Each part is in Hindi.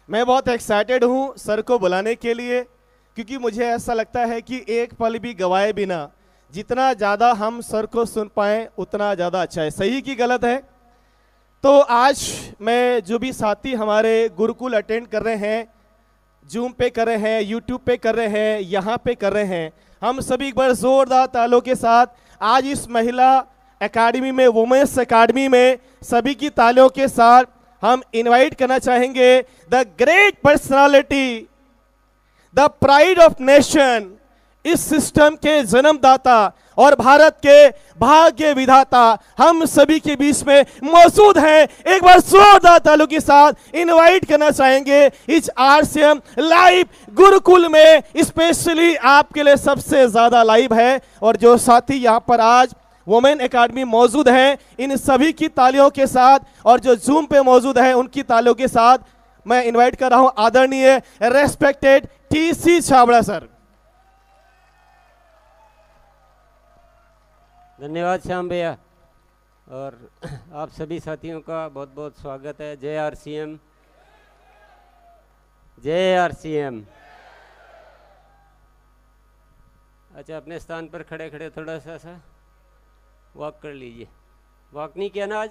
मैं बहुत एक्साइटेड हूँ सर को बुलाने के लिए, क्योंकि मुझे ऐसा लगता है कि एक पल भी गवाए बिना जितना ज़्यादा हम सर को सुन पाएं उतना ज़्यादा अच्छा है। सही कि गलत है? तो आज मैं जो भी साथी हमारे गुरुकुल अटेंड कर रहे हैं, जूम पे कर रहे हैं, यूट्यूब पे कर रहे हैं, यहाँ पे कर रहे हैं, हम सभी एक बार जोरदार तालियों के साथ आज इस महिला एकेडमी में, वुमेन्स एकेडमी में सभी की तालियों के साथ हम इनवाइट करना चाहेंगे the great personality, the pride of nation, इस सिस्टम के जन्मदाता और भारत के भाग्य विधाता हम सभी के बीच में मौजूद हैं। एक बार जोरदार तालियों के साथ इनवाइट करना चाहेंगे इस आरसीएम लाइव गुरुकुल में, स्पेशली आपके लिए सबसे ज्यादा लाइव है। और जो साथी यहाँ पर आज वुमेन एकेडमी मौजूद हैं, इन सभी की तालियों के साथ, और जो जूम पे मौजूद हैं उनकी तालियों के साथ मैं इनवाइट कर रहा हूं आदरणीय रेस्पेक्टेड टीसी छाबड़ा सर। धन्यवाद श्याम भैया, और आप सभी साथियों का बहुत बहुत स्वागत है। जय आरसीएम, जय आरसीएम। अच्छा, अपने स्थान पर खड़े खड़े थोड़ा सा वॉक कर लीजिए। वॉक नहीं किया ना आज?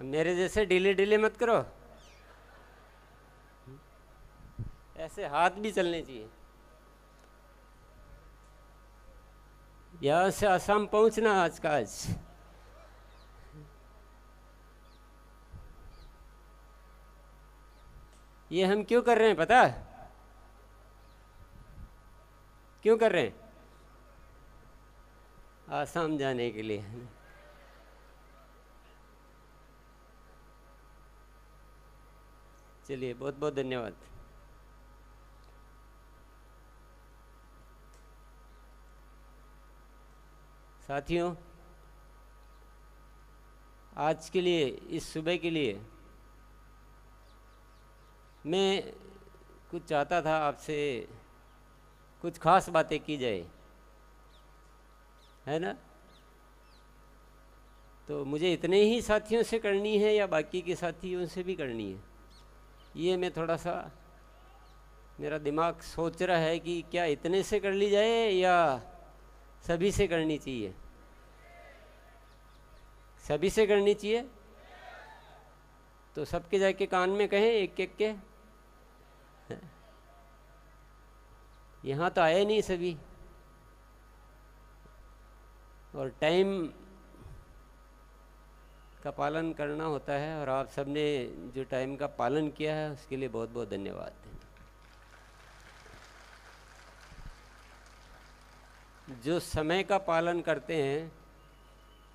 मेरे जैसे ढीले ढीले मत करो, ऐसे हाथ भी चलने चाहिए। यहाँ से आसाम पहुंचना आज का आज। ये हम क्यों कर रहे हैं पता है? क्यों कर रहे हैं? आसाम जाने के लिए। चलिए, बहुत बहुत धन्यवाद। साथियों, आज के लिए, इस सुबह के लिए मैं कुछ चाहता था आपसे कुछ खास बातें की जाए, है ना? तो मुझे इतने ही साथियों से करनी है या बाकी के साथियों से भी करनी है, ये मैं थोड़ा सा, मेरा दिमाग सोच रहा है कि क्या इतने से कर ली जाए या सभी से करनी चाहिए। सभी से करनी चाहिए तो सबके जाके कान में कहें एक एक के। यहाँ तो आए नहीं सभी, और टाइम का पालन करना होता है, और आप सबने जो टाइम का पालन किया है उसके लिए बहुत बहुत धन्यवाद। जो समय का पालन करते हैं,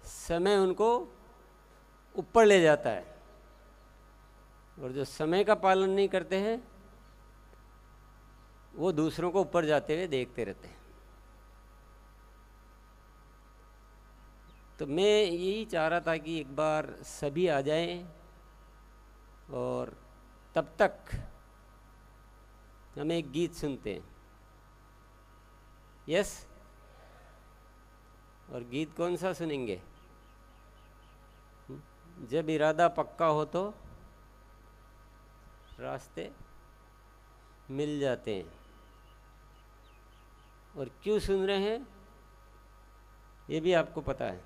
समय उनको ऊपर ले जाता है, और जो समय का पालन नहीं करते हैं वो दूसरों को ऊपर जाते हुए देखते रहते हैं। तो मैं यही चाह रहा था कि एक बार सभी आ जाएं, और तब तक हम एक गीत सुनते हैं। यस? और गीत कौन सा सुनेंगे? जब इरादा पक्का हो तो रास्ते मिल जाते हैं। और क्यों सुन रहे हैं ये भी आपको पता है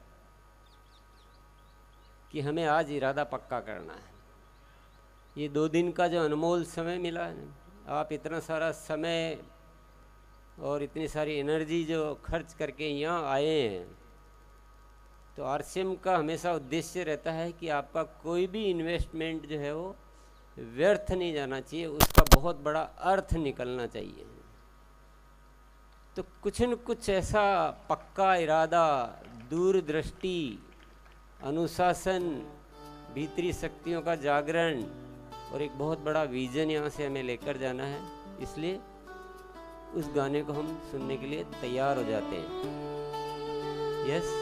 कि हमें आज इरादा पक्का करना है। ये 2 दिन का जो अनमोल समय मिला है, आप इतना सारा समय और इतनी सारी एनर्जी जो खर्च करके यहाँ आए हैं, तो आरसीएम का हमेशा उद्देश्य रहता है कि आपका कोई भी इन्वेस्टमेंट जो है वो व्यर्थ नहीं जाना चाहिए, उसका बहुत बड़ा अर्थ निकलना चाहिए। तो कुछ न कुछ ऐसा पक्का इरादा, दूरदृष्टि, अनुशासन, भीतरी शक्तियों का जागरण और एक बहुत बड़ा विजन यहाँ से हमें लेकर जाना है। इसलिए उस गाने को हम सुनने के लिए तैयार हो जाते हैं। यस,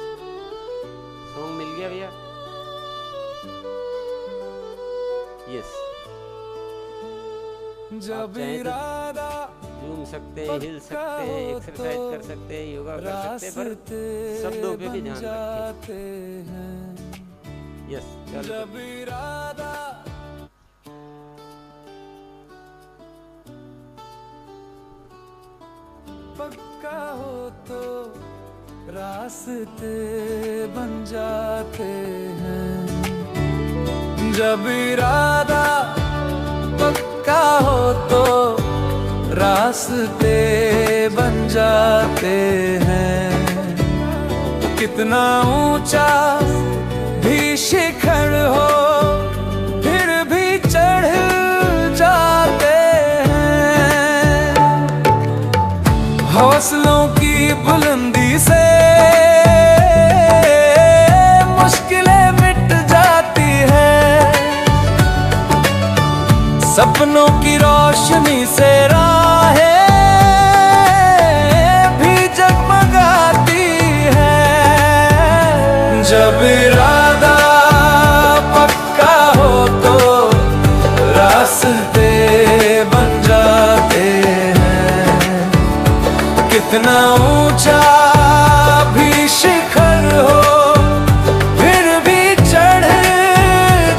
सॉन्ग मिल गया भैया? यस। जब इरादा झूम सकते हैं, हिल सकते हैं, एक्सरसाइज कर सकते हैं, योगा कर सकते हैं, पर शब्दों पे भी ध्यान रखें। यस, चलो। पक्का हो तो रास्ते बन जाते हैं, जब इरादा पक्का हो तो रास्ते बन जाते हैं। कितना ऊंचा भी शिखर हो फिर भी चढ़ जाते हैं। हौसलों की बुलंदी से मुश्किलें मिट जाती है, सपनों की रोशनी से राहें भी जगमगाती है। जब इरादा पक्का हो तो रास्ते बन जाते हैं। कितना ऊंचा भी शिखर हो फिर भी चढ़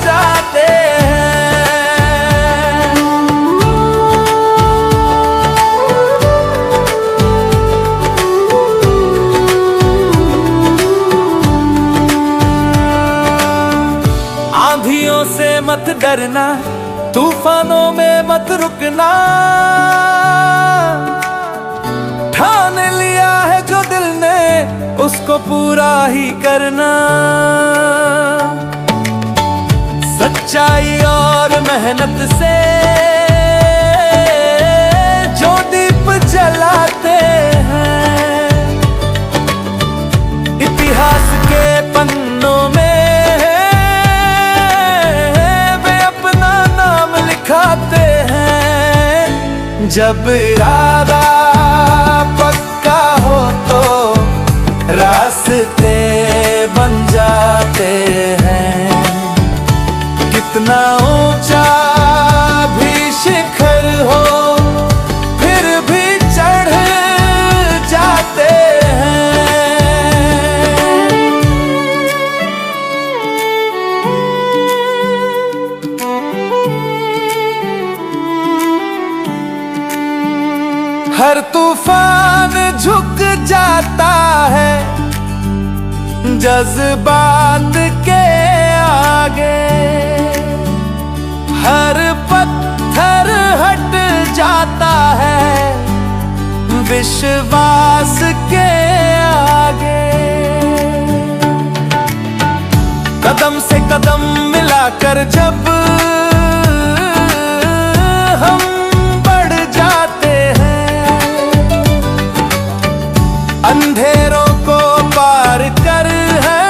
जाते हैं। आंधियों से मत डरना, तूफानों में मत रुकना, ठान लिया है जो दिल ने उसको पूरा ही करना। सच्चाई और मेहनत से जो दीप जलाते हैं, इतिहास के पन्नों में वे अपना नाम लिखाते हैं। जब इरादा पक्का हो तो रास्ते बन जाते हैं। कितना ऊंचा भी शिखर हो फिर भी चढ़ जाते हैं। हर तूफान झुक जाता है जज्बात के आगे, हर पत्थर हट जाता है विश्वास के आगे। कदम से कदम मिलाकर जब हम बढ़ जाते हैं, अंधेरों को पार कर है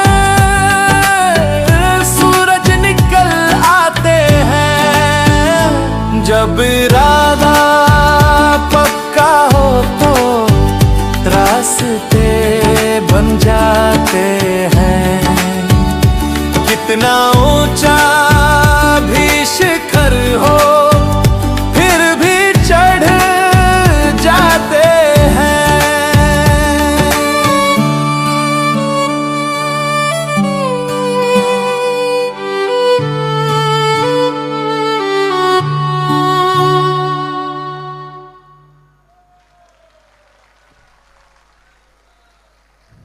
सूरज निकल आते हैं। जब इरादा पक्का हो तो रास्ते बन जाते हैं। कितना ऊंचा भी शिखर हो फिर भी चढ़ जाते हैं।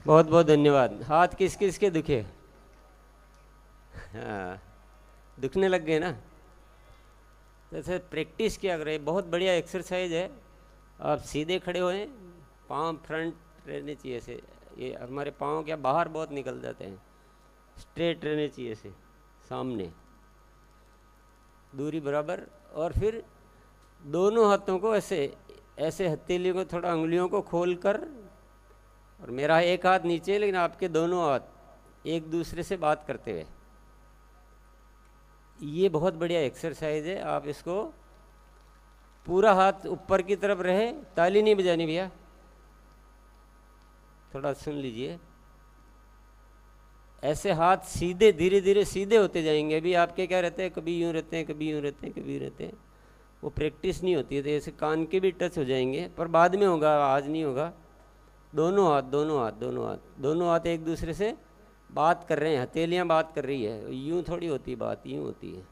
बहुत बहुत धन्यवाद। हाथ किस किस के दुखे? हाँ, दुखने लग गए ना? जैसे प्रैक्टिस किया करें, बहुत बढ़िया एक्सरसाइज है। आप सीधे खड़े होएं, पाँव फ्रंट रहने चाहिए से, ये हमारे पाँव क्या बाहर बहुत निकल जाते हैं, स्ट्रेट रहने चाहिए से, सामने दूरी बराबर। और फिर दोनों हाथों को ऐसे ऐसे हथेलियों को थोड़ा उंगलियों को खोल कर, और मेरा एक हाथ नीचे लेकिन आपके दोनों हाथ एक दूसरे से बात करते हुए। ये बहुत बढ़िया एक्सरसाइज है। आप इसको पूरा हाथ ऊपर की तरफ रहे, ताली नहीं बजानी भैया, थोड़ा सुन लीजिए। ऐसे हाथ सीधे धीरे धीरे सीधे होते जाएंगे। अभी आपके क्या रहते हैं, कभी यूं रहते हैं, कभी यूं रहते हैं, कभी यूं रहते हैं। वो प्रैक्टिस नहीं होती है। तो ऐसे कान के भी टच हो जाएंगे, पर बाद में होगा, आज नहीं होगा। दोनों हाथ दोनों हाथ दोनों हाथ दोनों हाथ एक दूसरे से बात कर रहे हैं, हथेलियाँ बात कर रही है। यूँ थोड़ी होती बात, यूँ होती है।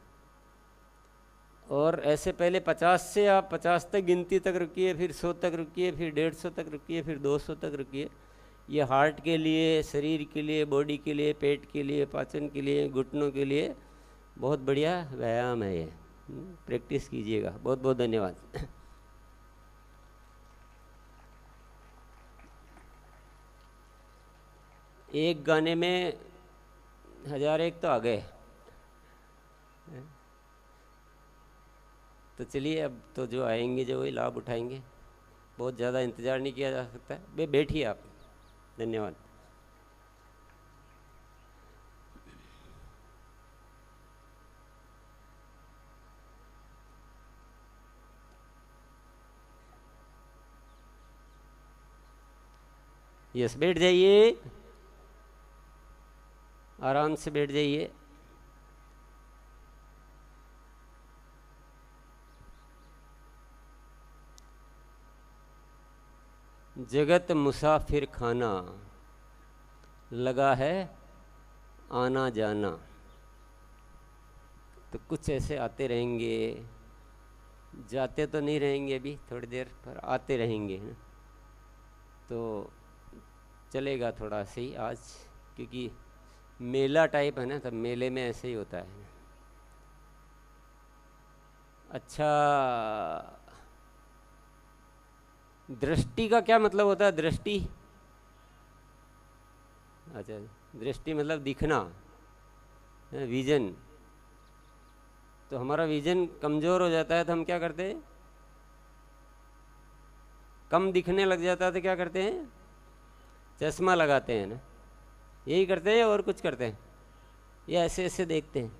और ऐसे पहले 50 से आप 50 तक गिनती तक रुकिए, फिर 100 तक रुकिए, फिर 150 तक रुकिए, फिर 200 तक रुकिए। ये हार्ट के लिए, शरीर के लिए, बॉडी के लिए, पेट के लिए, पाचन के लिए, घुटनों के लिए बहुत बढ़िया व्यायाम है ये। प्रैक्टिस कीजिएगा। बहुत बहुत धन्यवाद। एक गाने में 1001 तो आ गए। तो चलिए, अब तो जो आएंगे जो वही लाभ उठाएंगे। बहुत ज़्यादा इंतज़ार नहीं किया जा सकता है। बैठिए आप। धन्यवाद। यस, बैठ जाइए, आराम से बैठ जाइए। जगत मुसाफिर खाना, लगा है आना जाना। तो कुछ ऐसे आते रहेंगे, जाते तो नहीं रहेंगे अभी थोड़ी देर, पर आते रहेंगे। तो चलेगा थोड़ा सही आज, क्योंकि मेला टाइप है ना, तब मेले में ऐसे ही होता है। अच्छा, दृष्टि का क्या मतलब होता है? दृष्टि, अच्छा, दृष्टि मतलब दिखना, विजन। तो हमारा विजन कमज़ोर हो जाता है तो हम क्या करते हैं? कम दिखने लग जाता है तो क्या करते हैं? चश्मा लगाते हैं ना। यही करते हैं और कुछ करते हैं? या ऐसे ऐसे देखते हैं,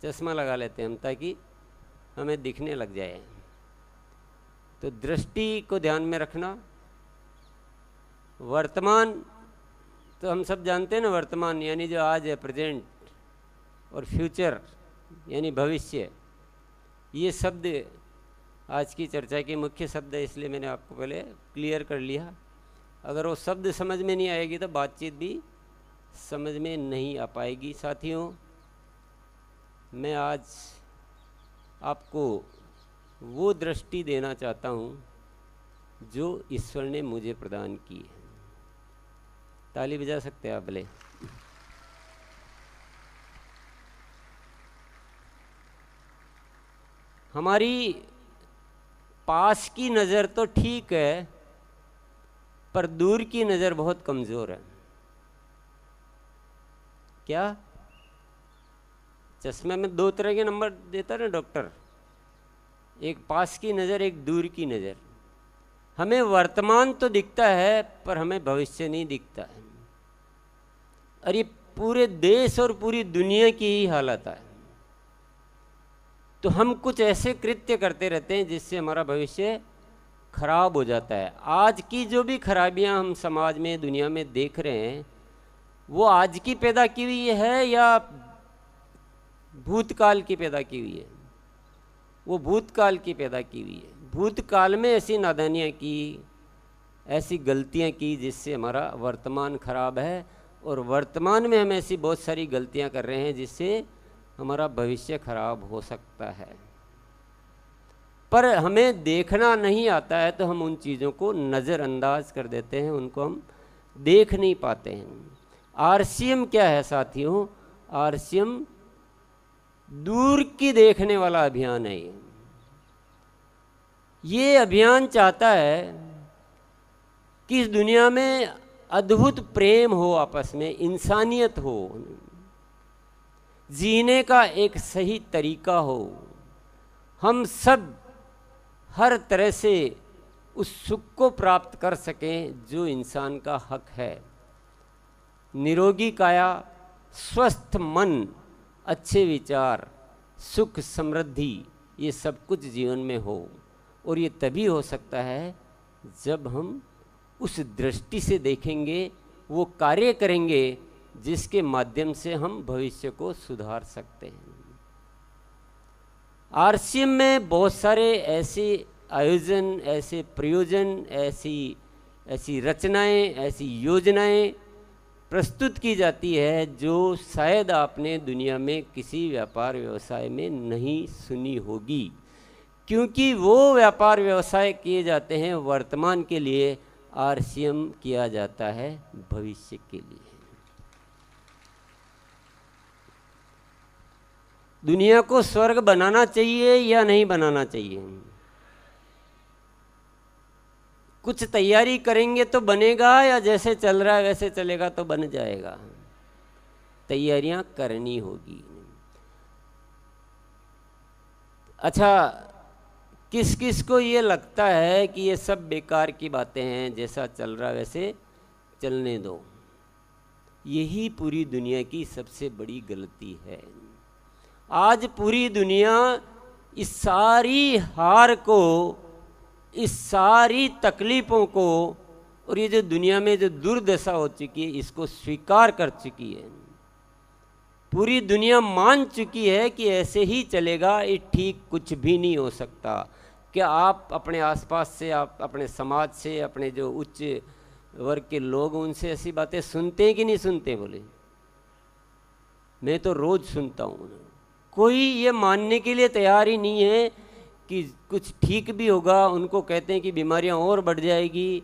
चश्मा लगा लेते हैं हम ताकि हमें दिखने लग जाए। तो दृष्टि को ध्यान में रखना। वर्तमान तो हम सब जानते हैं ना, वर्तमान यानी जो आज है, प्रेजेंट, और फ्यूचर यानी भविष्य। ये शब्द आज की चर्चा के मुख्य शब्द है, इसलिए मैंने आपको पहले क्लियर कर लिया। अगर वो शब्द समझ में नहीं आएगी तो बातचीत भी समझ में नहीं आ पाएगी। साथियों, मैं आज आपको वो दृष्टि देना चाहता हूँ जो ईश्वर ने मुझे प्रदान की है। ताली बजा सकते हैं आप भले। हमारी पास की नज़र तो ठीक है, पर दूर की नज़र बहुत कमज़ोर है। क्या? चश्मे में दो तरह के नंबर देता है ना डॉक्टर, एक पास की नज़र, एक दूर की नज़र। हमें वर्तमान तो दिखता है पर हमें भविष्य नहीं दिखता है। और ये पूरे देश और पूरी दुनिया की ही हालत है। तो हम कुछ ऐसे कृत्य करते रहते हैं जिससे हमारा भविष्य खराब हो जाता है। आज की जो भी खराबियां हम समाज में, दुनिया में देख रहे हैं, वो आज की पैदा की हुई है या भूतकाल की पैदा की हुई है? वो भूतकाल की पैदा की हुई है। भूतकाल में ऐसी नादानियाँ की, ऐसी गलतियाँ की जिससे हमारा वर्तमान खराब है, और वर्तमान में हम ऐसी बहुत सारी गलतियाँ कर रहे हैं जिससे हमारा भविष्य खराब हो सकता है। पर हमें देखना नहीं आता है तो हम उन चीज़ों को नज़रअंदाज कर देते हैं, उनको हम देख नहीं पाते हैं। आरसीएम क्या है साथियों? आरसीएम दूर की देखने वाला अभियान है। ये अभियान चाहता है कि इस दुनिया में अद्भुत प्रेम हो, आपस में इंसानियत हो, जीने का एक सही तरीका हो, हम सब हर तरह से उस सुख को प्राप्त कर सकें जो इंसान का हक है। निरोगी काया, स्वस्थ मन, अच्छे विचार, सुख, समृद्धि, ये सब कुछ जीवन में हो। और ये तभी हो सकता है जब हम उस दृष्टि से देखेंगे, वो कार्य करेंगे जिसके माध्यम से हम भविष्य को सुधार सकते हैं। आरसीएम में बहुत सारे ऐसे आयोजन, ऐसे प्रयोजन, ऐसी रचनाएं, ऐसी योजनाएं प्रस्तुत की जाती है जो शायद आपने दुनिया में किसी व्यापार व्यवसाय में नहीं सुनी होगी, क्योंकि वो व्यापार व्यवसाय किए जाते हैं वर्तमान के लिए, आरसीएम किया जाता है भविष्य के लिए। दुनिया को स्वर्ग बनाना चाहिए या नहीं बनाना चाहिए? कुछ तैयारी करेंगे तो बनेगा, या जैसे चल रहा है वैसे चलेगा तो बन जाएगा? तैयारियां करनी होगी। अच्छा, किस किस को ये लगता है कि ये सब बेकार की बातें हैं, जैसा चल रहा है वैसे चलने दो? यही पूरी दुनिया की सबसे बड़ी गलती है। आज पूरी दुनिया इस सारी हार को, इस सारी तकलीफ़ों को, और ये जो दुनिया में जो दुर्दशा हो चुकी है, इसको स्वीकार कर चुकी है। पूरी दुनिया मान चुकी है कि ऐसे ही चलेगा, ये ठीक कुछ भी नहीं हो सकता। क्या आप अपने आसपास से, आप अपने समाज से, अपने जो उच्च वर्ग के लोग, उनसे ऐसी बातें सुनते हैं कि नहीं सुनते? बोले, मैं तो रोज़ सुनता हूँ। कोई ये मानने के लिए तैयार ही नहीं है कि कुछ ठीक भी होगा। उनको कहते हैं कि बीमारियां और बढ़ जाएगी।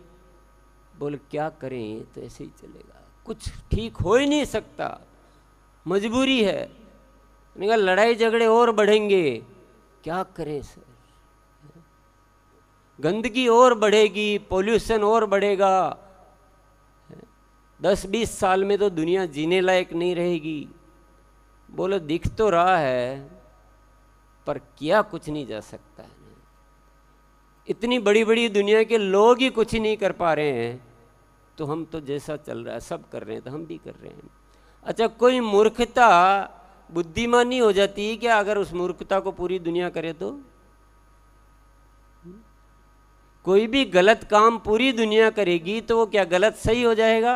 बोले क्या करें, तो ऐसे ही चलेगा, कुछ ठीक हो ही नहीं सकता, मजबूरी है। मैंने कहा लड़ाई झगड़े और बढ़ेंगे, क्या करें सर, गंदगी और बढ़ेगी, पोल्यूशन और बढ़ेगा, 10-20 साल में तो दुनिया जीने लायक नहीं रहेगी। बोले दिख तो रहा है पर किया कुछ नहीं जा सकता है। इतनी बड़ी बड़ी दुनिया के लोग ही कुछ नहीं कर पा रहे हैं, तो हम तो जैसा चल रहा है सब कर रहे हैं, तो हम भी कर रहे हैं। अच्छा, कोई मूर्खता बुद्धिमानी हो जाती है क्या अगर उस मूर्खता को पूरी दुनिया करे तो? कोई भी गलत काम पूरी दुनिया करेगी तो वो क्या गलत सही हो जाएगा?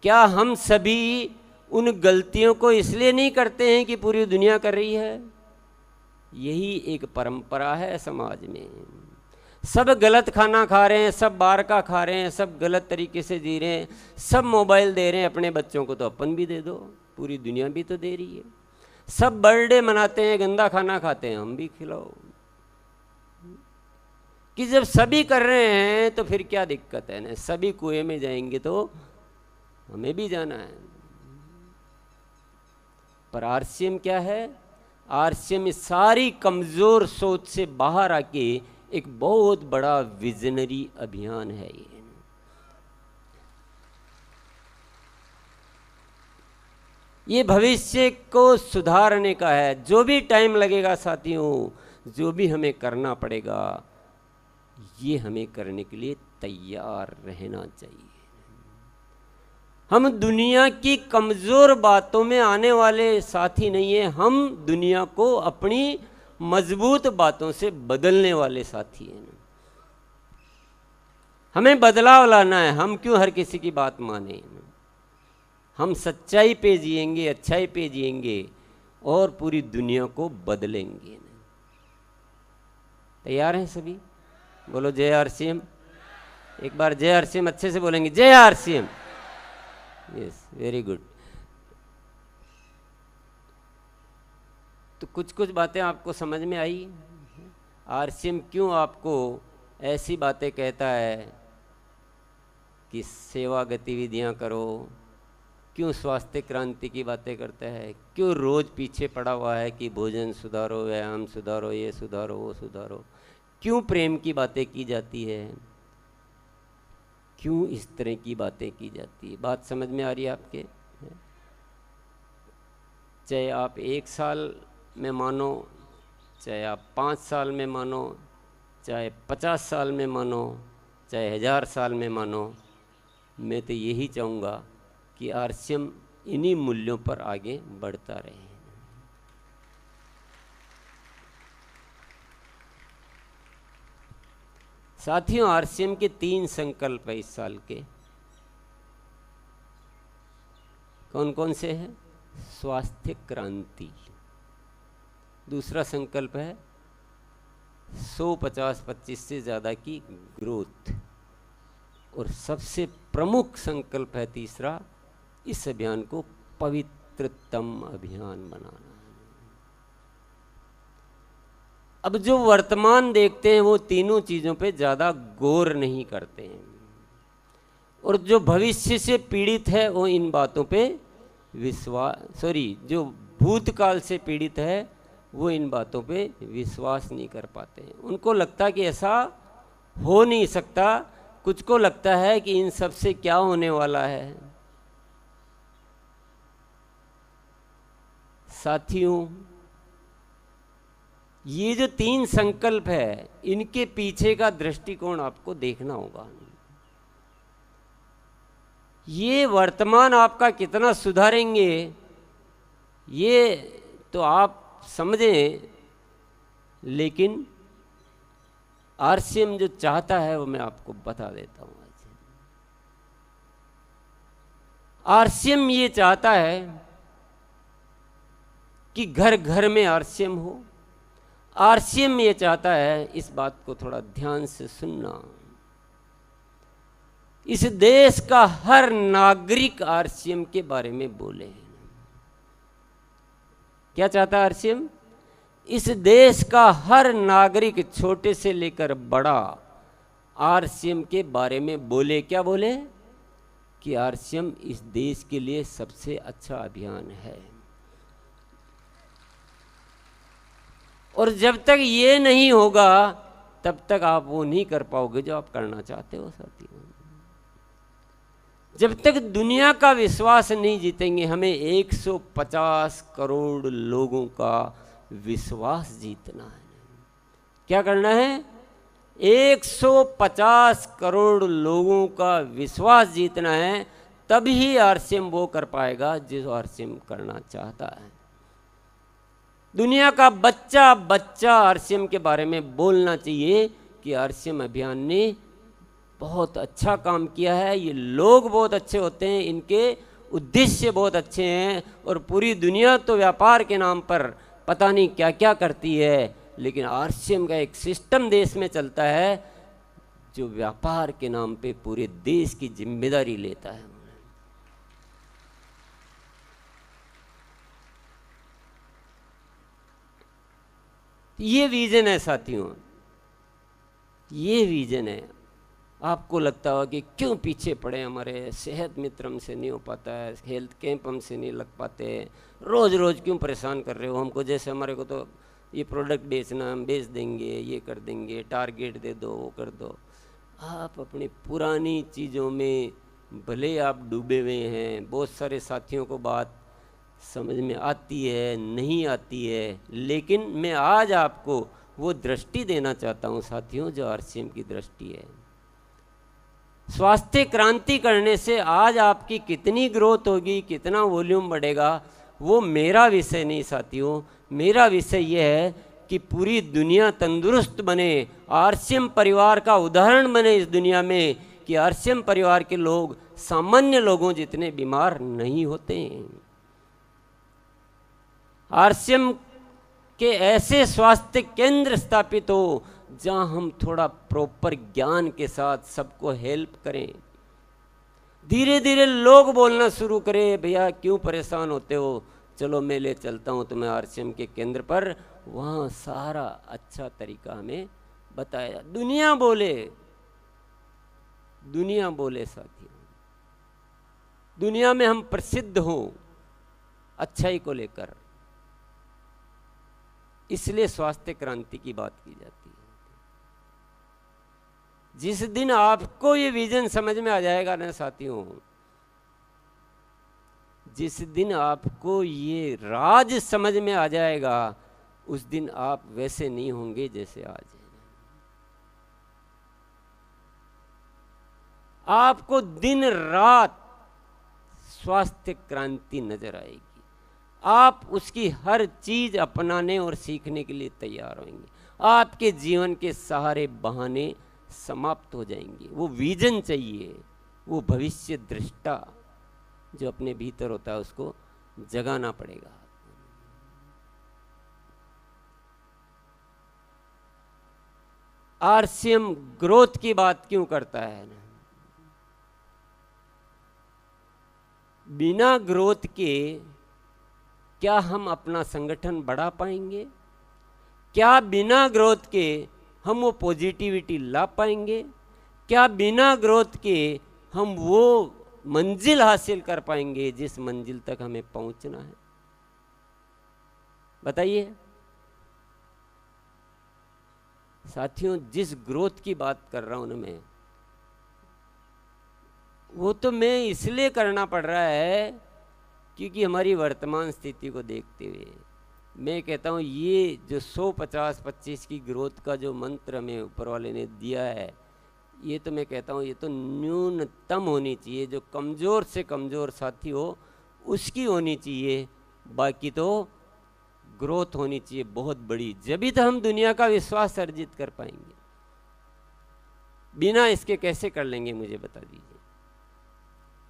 क्या हम सभी उन गलतियों को इसलिए नहीं करते हैं कि पूरी दुनिया कर रही है? यही एक परंपरा है समाज में। सब गलत खाना खा रहे हैं, सब बाहर का खा रहे हैं, सब गलत तरीके से जी रहे हैं, सब मोबाइल दे रहे हैं अपने बच्चों को, तो अपन भी दे दो, पूरी दुनिया भी तो दे रही है। सब बर्थडे मनाते हैं, गंदा खाना खाते हैं, हम भी खिलाओ। कि जब सभी कर रहे हैं तो फिर क्या दिक्कत है ना? सभी कुएं में जाएंगे तो हमें भी जाना है। पर आरसीएम क्या है? आरसीएम इस सारी कमजोर सोच से बाहर आके एक बहुत बड़ा विजनरी अभियान है। ये भविष्य को सुधारने का है। जो भी टाइम लगेगा साथियों, जो भी हमें करना पड़ेगा, ये हमें करने के लिए तैयार रहना चाहिए। हम दुनिया की कमज़ोर बातों में आने वाले साथी नहीं है, हम दुनिया को अपनी मजबूत बातों से बदलने वाले साथी हैं। हमें बदलाव लाना है, हम क्यों हर किसी की बात माने? हम सच्चाई पे जिएंगे, अच्छाई पे जिएंगे और पूरी दुनिया को बदलेंगे। तैयार हैं सभी? बोलो जय आरसीएम। एक बार जय आरसीएम अच्छे से बोलेंगे, जय आरसीएम। Yes, very good. तो कुछ कुछ बातें आपको समझ में आई। आरसीएम क्यों आपको ऐसी बातें कहता है कि सेवा गतिविधियां करो, क्यों स्वास्थ्य क्रांति की बातें करता है, क्यों रोज पीछे पड़ा हुआ है कि भोजन सुधारो, व्यायाम सुधारो, ये सुधारो, वो सुधारो, क्यों प्रेम की बातें की जाती है, क्यों इस तरह की बातें की जाती है? बात समझ में आ रही है आपके? चाहे आप 1 साल में मानो, चाहे आप 5 साल में मानो, चाहे 50 साल में मानो, चाहे 1000 साल में मानो, मैं तो यही चाहूँगा कि आरसीएम इन्हीं मूल्यों पर आगे बढ़ता रहे। साथियों, आरसीएम के 3 संकल्प है इस साल के। कौन कौन से हैं? स्वास्थ्य क्रांति, दूसरा संकल्प है 100, 50, 25 से ज़्यादा की ग्रोथ। और सबसे प्रमुख संकल्प है तीसरा, इस अभियान को पवित्रतम अभियान बनाना। अब जो वर्तमान देखते हैं वो तीनों चीज़ों पे ज़्यादा गौर नहीं करते हैं, और जो भविष्य से पीड़ित है वो इन बातों पे जो भूतकाल से पीड़ित है वो इन बातों पे विश्वास नहीं कर पाते हैं। उनको लगता कि ऐसा हो नहीं सकता, कुछ को लगता है कि इन सब से क्या होने वाला है। साथियों, ये जो 3 संकल्प है, इनके पीछे का दृष्टिकोण आपको देखना होगा। ये वर्तमान आपका कितना सुधारेंगे ये तो आप समझें, लेकिन आरसीएम जो चाहता है वो मैं आपको बता देता हूं। आज आरसीएम ये चाहता है कि घर घर में आरसीएम हो। आरसीएम ये चाहता है, इस बात को थोड़ा ध्यान से सुनना, इस देश का हर नागरिक आरसीएम के बारे में बोले। क्या चाहता है आरसीएम? इस देश का हर नागरिक छोटे से लेकर बड़ा आरसीएम के बारे में बोले। क्या बोले? कि आरसीएम इस देश के लिए सबसे अच्छा अभियान है। और जब तक ये नहीं होगा तब तक आप वो नहीं कर पाओगे जो आप करना चाहते हो साथियों। जब तक दुनिया का विश्वास नहीं जीतेंगे, हमें 150 करोड़ लोगों का विश्वास जीतना है। क्या करना है? 150 करोड़ लोगों का विश्वास जीतना है, तभी आरसीएम वो कर पाएगा जो आरसीएम करना चाहता है। दुनिया का बच्चा बच्चा आरसीएम के बारे में बोलना चाहिए कि आरसीएम अभियान ने बहुत अच्छा काम किया है, ये लोग बहुत अच्छे होते हैं, इनके उद्देश्य बहुत अच्छे हैं, और पूरी दुनिया तो व्यापार के नाम पर पता नहीं क्या क्या करती है, लेकिन आरसीएम का एक सिस्टम देश में चलता है जो व्यापार के नाम पे पूरे देश की जिम्मेदारी लेता है। ये विजन है साथियों, ये विजन है। आपको लगता होगा कि क्यों पीछे पड़े, हमारे सेहत मित्र हमसे नहीं हो पाता है, हेल्थ कैंप हमसे नहीं लग पाते, रोज़ रोज़ क्यों परेशान कर रहे हो हमको, जैसे हमारे को तो ये प्रोडक्ट बेचना, हम बेच देंगे, ये कर देंगे, टारगेट दे दो, वो कर दो। आप अपनी पुरानी चीज़ों में भले आप डूबे हुए हैं, बहुत सारे साथियों को बात समझ में आती है, नहीं आती है, लेकिन मैं आज आपको वो दृष्टि देना चाहता हूँ साथियों जो आरसीएम की दृष्टि है। स्वास्थ्य क्रांति करने से आज आपकी कितनी ग्रोथ होगी, कितना वॉल्यूम बढ़ेगा, वो मेरा विषय नहीं साथियों। मेरा विषय ये है कि पूरी दुनिया तंदुरुस्त बने, आरसीएम परिवार का उदाहरण बने इस दुनिया में, कि आरसीएम परिवार के लोग सामान्य लोगों जितने बीमार नहीं होते हैं। आरसीएम के ऐसे स्वास्थ्य केंद्र स्थापित हो जहां हम थोड़ा प्रॉपर ज्ञान के साथ सबको हेल्प करें। धीरे धीरे लोग बोलना शुरू करें, भैया क्यों परेशान होते हो, चलो मैं ले चलता हूं तुम्हें आरसीएम के केंद्र पर, वहां सारा अच्छा तरीका हमें बताया। दुनिया बोले, दुनिया बोले साथियों, दुनिया में हम प्रसिद्ध हों अच्छाई को लेकर, इसलिए स्वास्थ्य क्रांति की बात की जाती है। जिस दिन आपको ये विजन समझ में आ जाएगा ना साथियों, जिस दिन आपको ये राज समझ में आ जाएगा, उस दिन आप वैसे नहीं होंगे जैसे आज हैं। आपको दिन रात स्वास्थ्य क्रांति नजर आएगी। आप उसकी हर चीज अपनाने और सीखने के लिए तैयार होंगे। आपके जीवन के सारे बहाने समाप्त हो जाएंगे। वो विजन चाहिए, वो भविष्य दृष्टा जो अपने भीतर होता है उसको जगाना पड़ेगा। आरसीएम ग्रोथ की बात क्यों करता है? बिना ग्रोथ के क्या हम अपना संगठन बढ़ा पाएंगे? क्या बिना ग्रोथ के हम वो पॉजिटिविटी ला पाएंगे? क्या बिना ग्रोथ के हम वो मंजिल हासिल कर पाएंगे जिस मंजिल तक हमें पहुंचना है? बताइए साथियों, जिस ग्रोथ की बात कर रहा हूं ना मैं, वो तो मैं इसलिए करना पड़ रहा है क्योंकि हमारी वर्तमान स्थिति को देखते हुए मैं कहता हूँ ये जो 100-50-25 की ग्रोथ का जो मंत्र हमें ऊपर वाले ने दिया है, ये तो मैं कहता हूँ ये तो न्यूनतम होनी चाहिए। जो कमज़ोर से कमज़ोर साथी हो उसकी होनी चाहिए, बाकी तो ग्रोथ होनी चाहिए बहुत बड़ी, जब तो हम दुनिया का विश्वास अर्जित कर पाएंगे। बिना इसके कैसे कर लेंगे, मुझे बता दीजिए,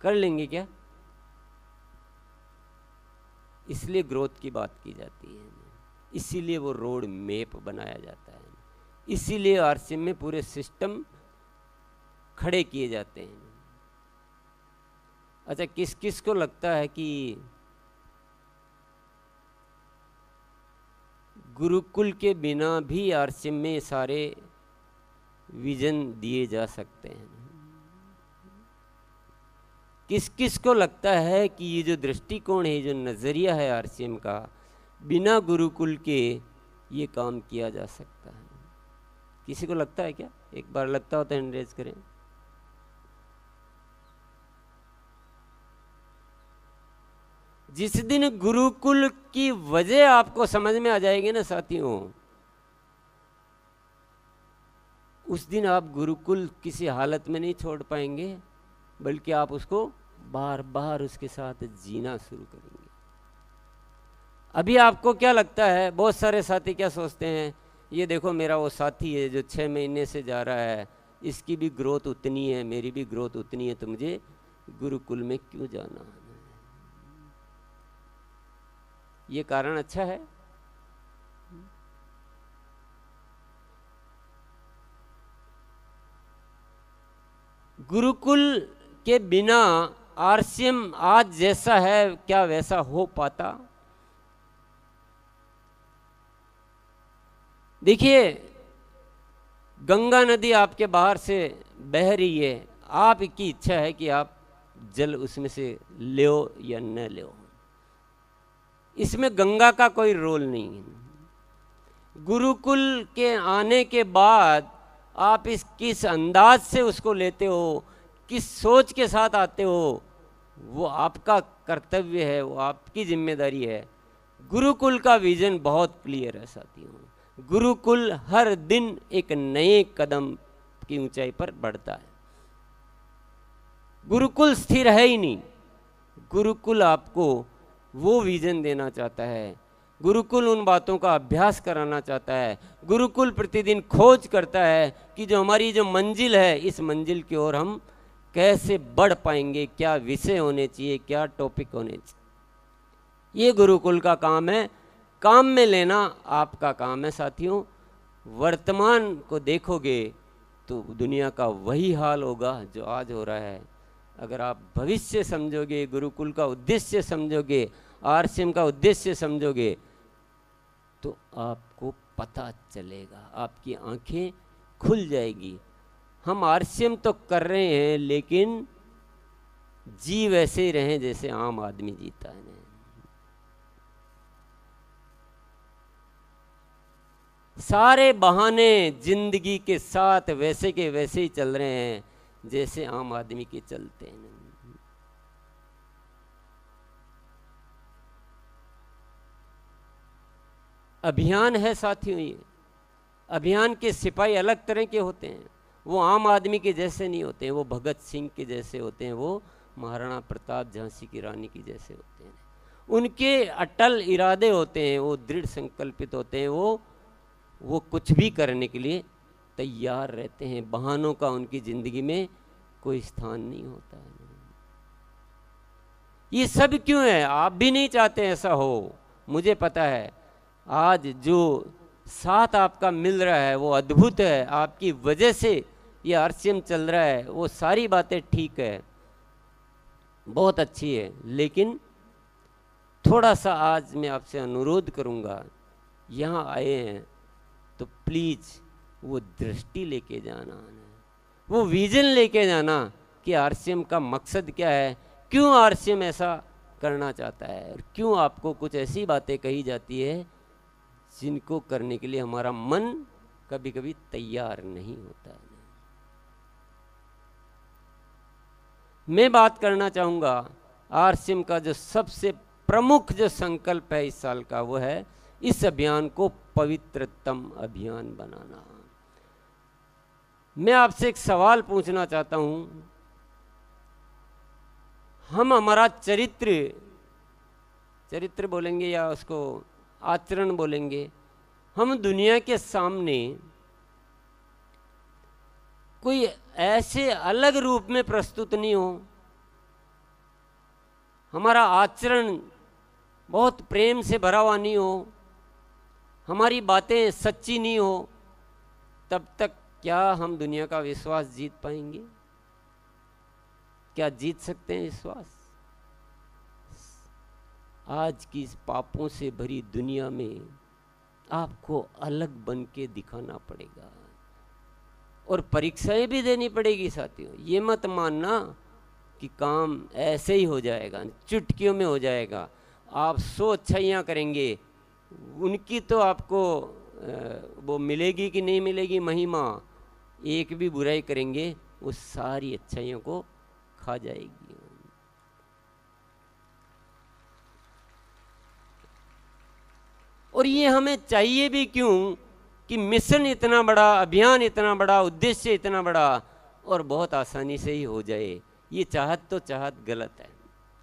कर लेंगे क्या? इसलिए ग्रोथ की बात की जाती है, इसीलिए वो रोड मैप बनाया जाता है, इसीलिए आरसीएम में पूरे सिस्टम खड़े किए जाते हैं। अच्छा, किस किस को लगता है कि गुरुकुल के बिना भी आरसीएम में सारे विजन दिए जा सकते हैं? किस किस को लगता है कि ये जो दृष्टिकोण है, जो नज़रिया है आरसीएम का, बिना गुरुकुल के ये काम किया जा सकता है? किसी को लगता है क्या? एक बार लगता हो तो हैंड रेज करें। जिस दिन गुरुकुल की वजह आपको समझ में आ जाएगी ना साथियों, उस दिन आप गुरुकुल किसी हालत में नहीं छोड़ पाएंगे, बल्कि आप उसको बार बार उसके साथ जीना शुरू करेंगे। अभी आपको क्या लगता है, बहुत सारे साथी क्या सोचते हैं, ये देखो मेरा वो साथी है जो 6 महीने से जा रहा है, इसकी भी ग्रोथ उतनी है, मेरी भी ग्रोथ उतनी है, तो मुझे गुरुकुल में क्यों जाना है? ये कारण अच्छा है? गुरुकुल के बिना आरसीएम आज जैसा है क्या वैसा हो पाता? देखिए, गंगा नदी आपके बाहर से बह रही है, आपकी इच्छा है कि आप जल उसमें से ले या न ले, इसमें गंगा का कोई रोल नहीं है। गुरुकुल के आने के बाद आप इस किस अंदाज से उसको लेते हो, किस सोच के साथ आते हो, वो आपका कर्तव्य है, वो आपकी जिम्मेदारी है। गुरुकुल का विजन बहुत क्लियर है साथियों। गुरुकुल हर दिन एक नए कदम की ऊंचाई पर बढ़ता है। गुरुकुल स्थिर है ही नहीं। गुरुकुल आपको वो विजन देना चाहता है, गुरुकुल उन बातों का अभ्यास कराना चाहता है, गुरुकुल प्रतिदिन खोज करता है कि जो हमारी जो मंजिल है, इस मंजिल की ओर हम कैसे बढ़ पाएंगे, क्या विषय होने चाहिए, क्या टॉपिक होने चाहिए। ये गुरुकुल का काम है। काम में लेना आपका काम है साथियों। वर्तमान को देखोगे तो दुनिया का वही हाल होगा जो आज हो रहा है। अगर आप भविष्य समझोगे, गुरुकुल का उद्देश्य समझोगे, आरसीएम का उद्देश्य समझोगे, तो आपको पता चलेगा, आपकी आंखें खुल जाएगी। हम आरसीएम तो कर रहे हैं, लेकिन जी वैसे ही रहें जैसे आम आदमी जीता है। सारे बहाने जिंदगी के साथ वैसे के वैसे ही चल रहे हैं जैसे आम आदमी के चलते हैं। अभियान है साथियों, ये अभियान के सिपाही अलग तरह के होते हैं। वो आम आदमी के जैसे नहीं होते हैं, वो भगत सिंह के जैसे होते हैं, वो महाराणा प्रताप, झांसी की रानी की जैसे होते हैं। उनके अटल इरादे होते हैं, वो दृढ़ संकल्पित होते हैं, वो कुछ भी करने के लिए तैयार रहते हैं। बहानों का उनकी जिंदगी में कोई स्थान नहीं होता है। ये सब क्यों है? आप भी नहीं चाहते ऐसा हो, मुझे पता है। आज जो साथ आपका मिल रहा है वो अद्भुत है, आपकी वजह से ये आरसीएम चल रहा है, वो सारी बातें ठीक है, बहुत अच्छी है। लेकिन थोड़ा सा आज मैं आपसे अनुरोध करूंगा, यहाँ आए हैं तो प्लीज वो दृष्टि लेके जाना, वो विजन लेके जाना कि आरसीएम का मकसद क्या है, क्यों आरसीएम ऐसा करना चाहता है, और क्यों आपको कुछ ऐसी बातें कही जाती है जिनको करने के लिए हमारा मन कभी कभी तैयार नहीं होता है। मैं बात करना चाहूँगा आरसीएम का जो सबसे प्रमुख जो संकल्प है इस साल का, वो है इस अभियान को पवित्रतम अभियान बनाना। मैं आपसे एक सवाल पूछना चाहता हूँ, हम हमारा चरित्र बोलेंगे या उसको आचरण बोलेंगे, हम दुनिया के सामने कोई ऐसे अलग रूप में प्रस्तुत नहीं हो, हमारा आचरण बहुत प्रेम से भरा हुआ नहीं हो, हमारी बातें सच्ची नहीं हो, तब तक क्या हम दुनिया का विश्वास जीत पाएंगे? क्या जीत सकते हैं विश्वास? आज की इस पापों से भरी दुनिया में आपको अलग बन के दिखाना पड़ेगा और परीक्षाएं भी देनी पड़ेगी साथियों। ये मत मानना कि काम ऐसे ही हो जाएगा, चुटकियों में हो जाएगा। आप 100 अच्छाइयाँ करेंगे, उनकी तो आपको वो मिलेगी कि नहीं मिलेगी महिमा, एक भी बुराई करेंगे वो सारी अच्छाइयों को खा जाएगी। और ये हमें चाहिए भी क्यों कि मिशन इतना बड़ा, अभियान इतना बड़ा, उद्देश्य इतना बड़ा और बहुत आसानी से ही हो जाए। ये चाहत तो चाहत गलत है,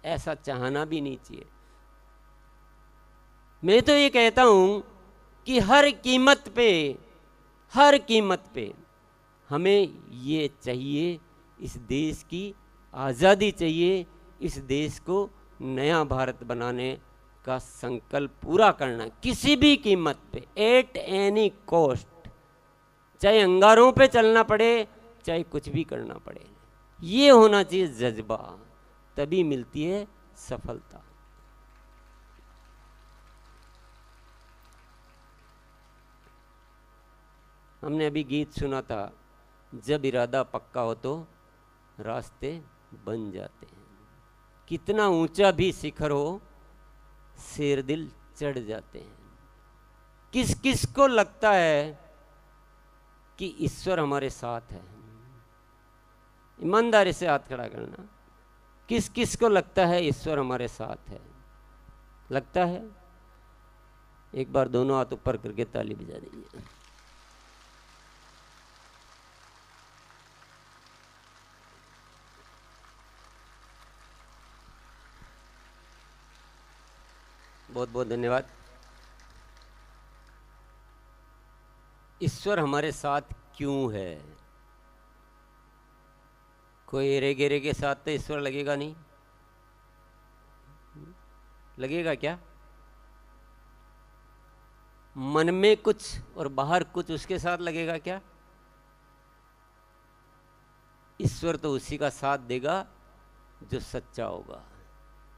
ऐसा चाहना भी नहीं चाहिए। मैं तो ये कहता हूं कि हर कीमत पे हमें ये चाहिए, इस देश की आज़ादी चाहिए, इस देश को नया भारत बनाने का संकल्प पूरा करना किसी भी कीमत पे, एट एनी कॉस्ट, चाहे अंगारों पे चलना पड़े, चाहे कुछ भी करना पड़े। ये होना चाहिए जज्बा, तभी मिलती है सफलता। हमने अभी गीत सुना था, जब इरादा पक्का हो तो रास्ते बन जाते हैं। कितना ऊंचा भी शिखर हो, शेर दिल चढ़ जाते हैं। किस किस को लगता है कि ईश्वर हमारे साथ है? ईमानदारी से हाथ खड़ा करना। किस किस को लगता है ईश्वर हमारे साथ है? लगता है? एक बार दोनों हाथ ऊपर करके ताली बजा दीजिए। बहुत बहुत धन्यवाद। ईश्वर हमारे साथ क्यों है? कोई एरे गेरे के साथ तो ईश्वर लगेगा नहीं, लगेगा क्या? मन में कुछ और बाहर कुछ उसके साथ लगेगा क्या? ईश्वर तो उसी का साथ देगा जो सच्चा होगा,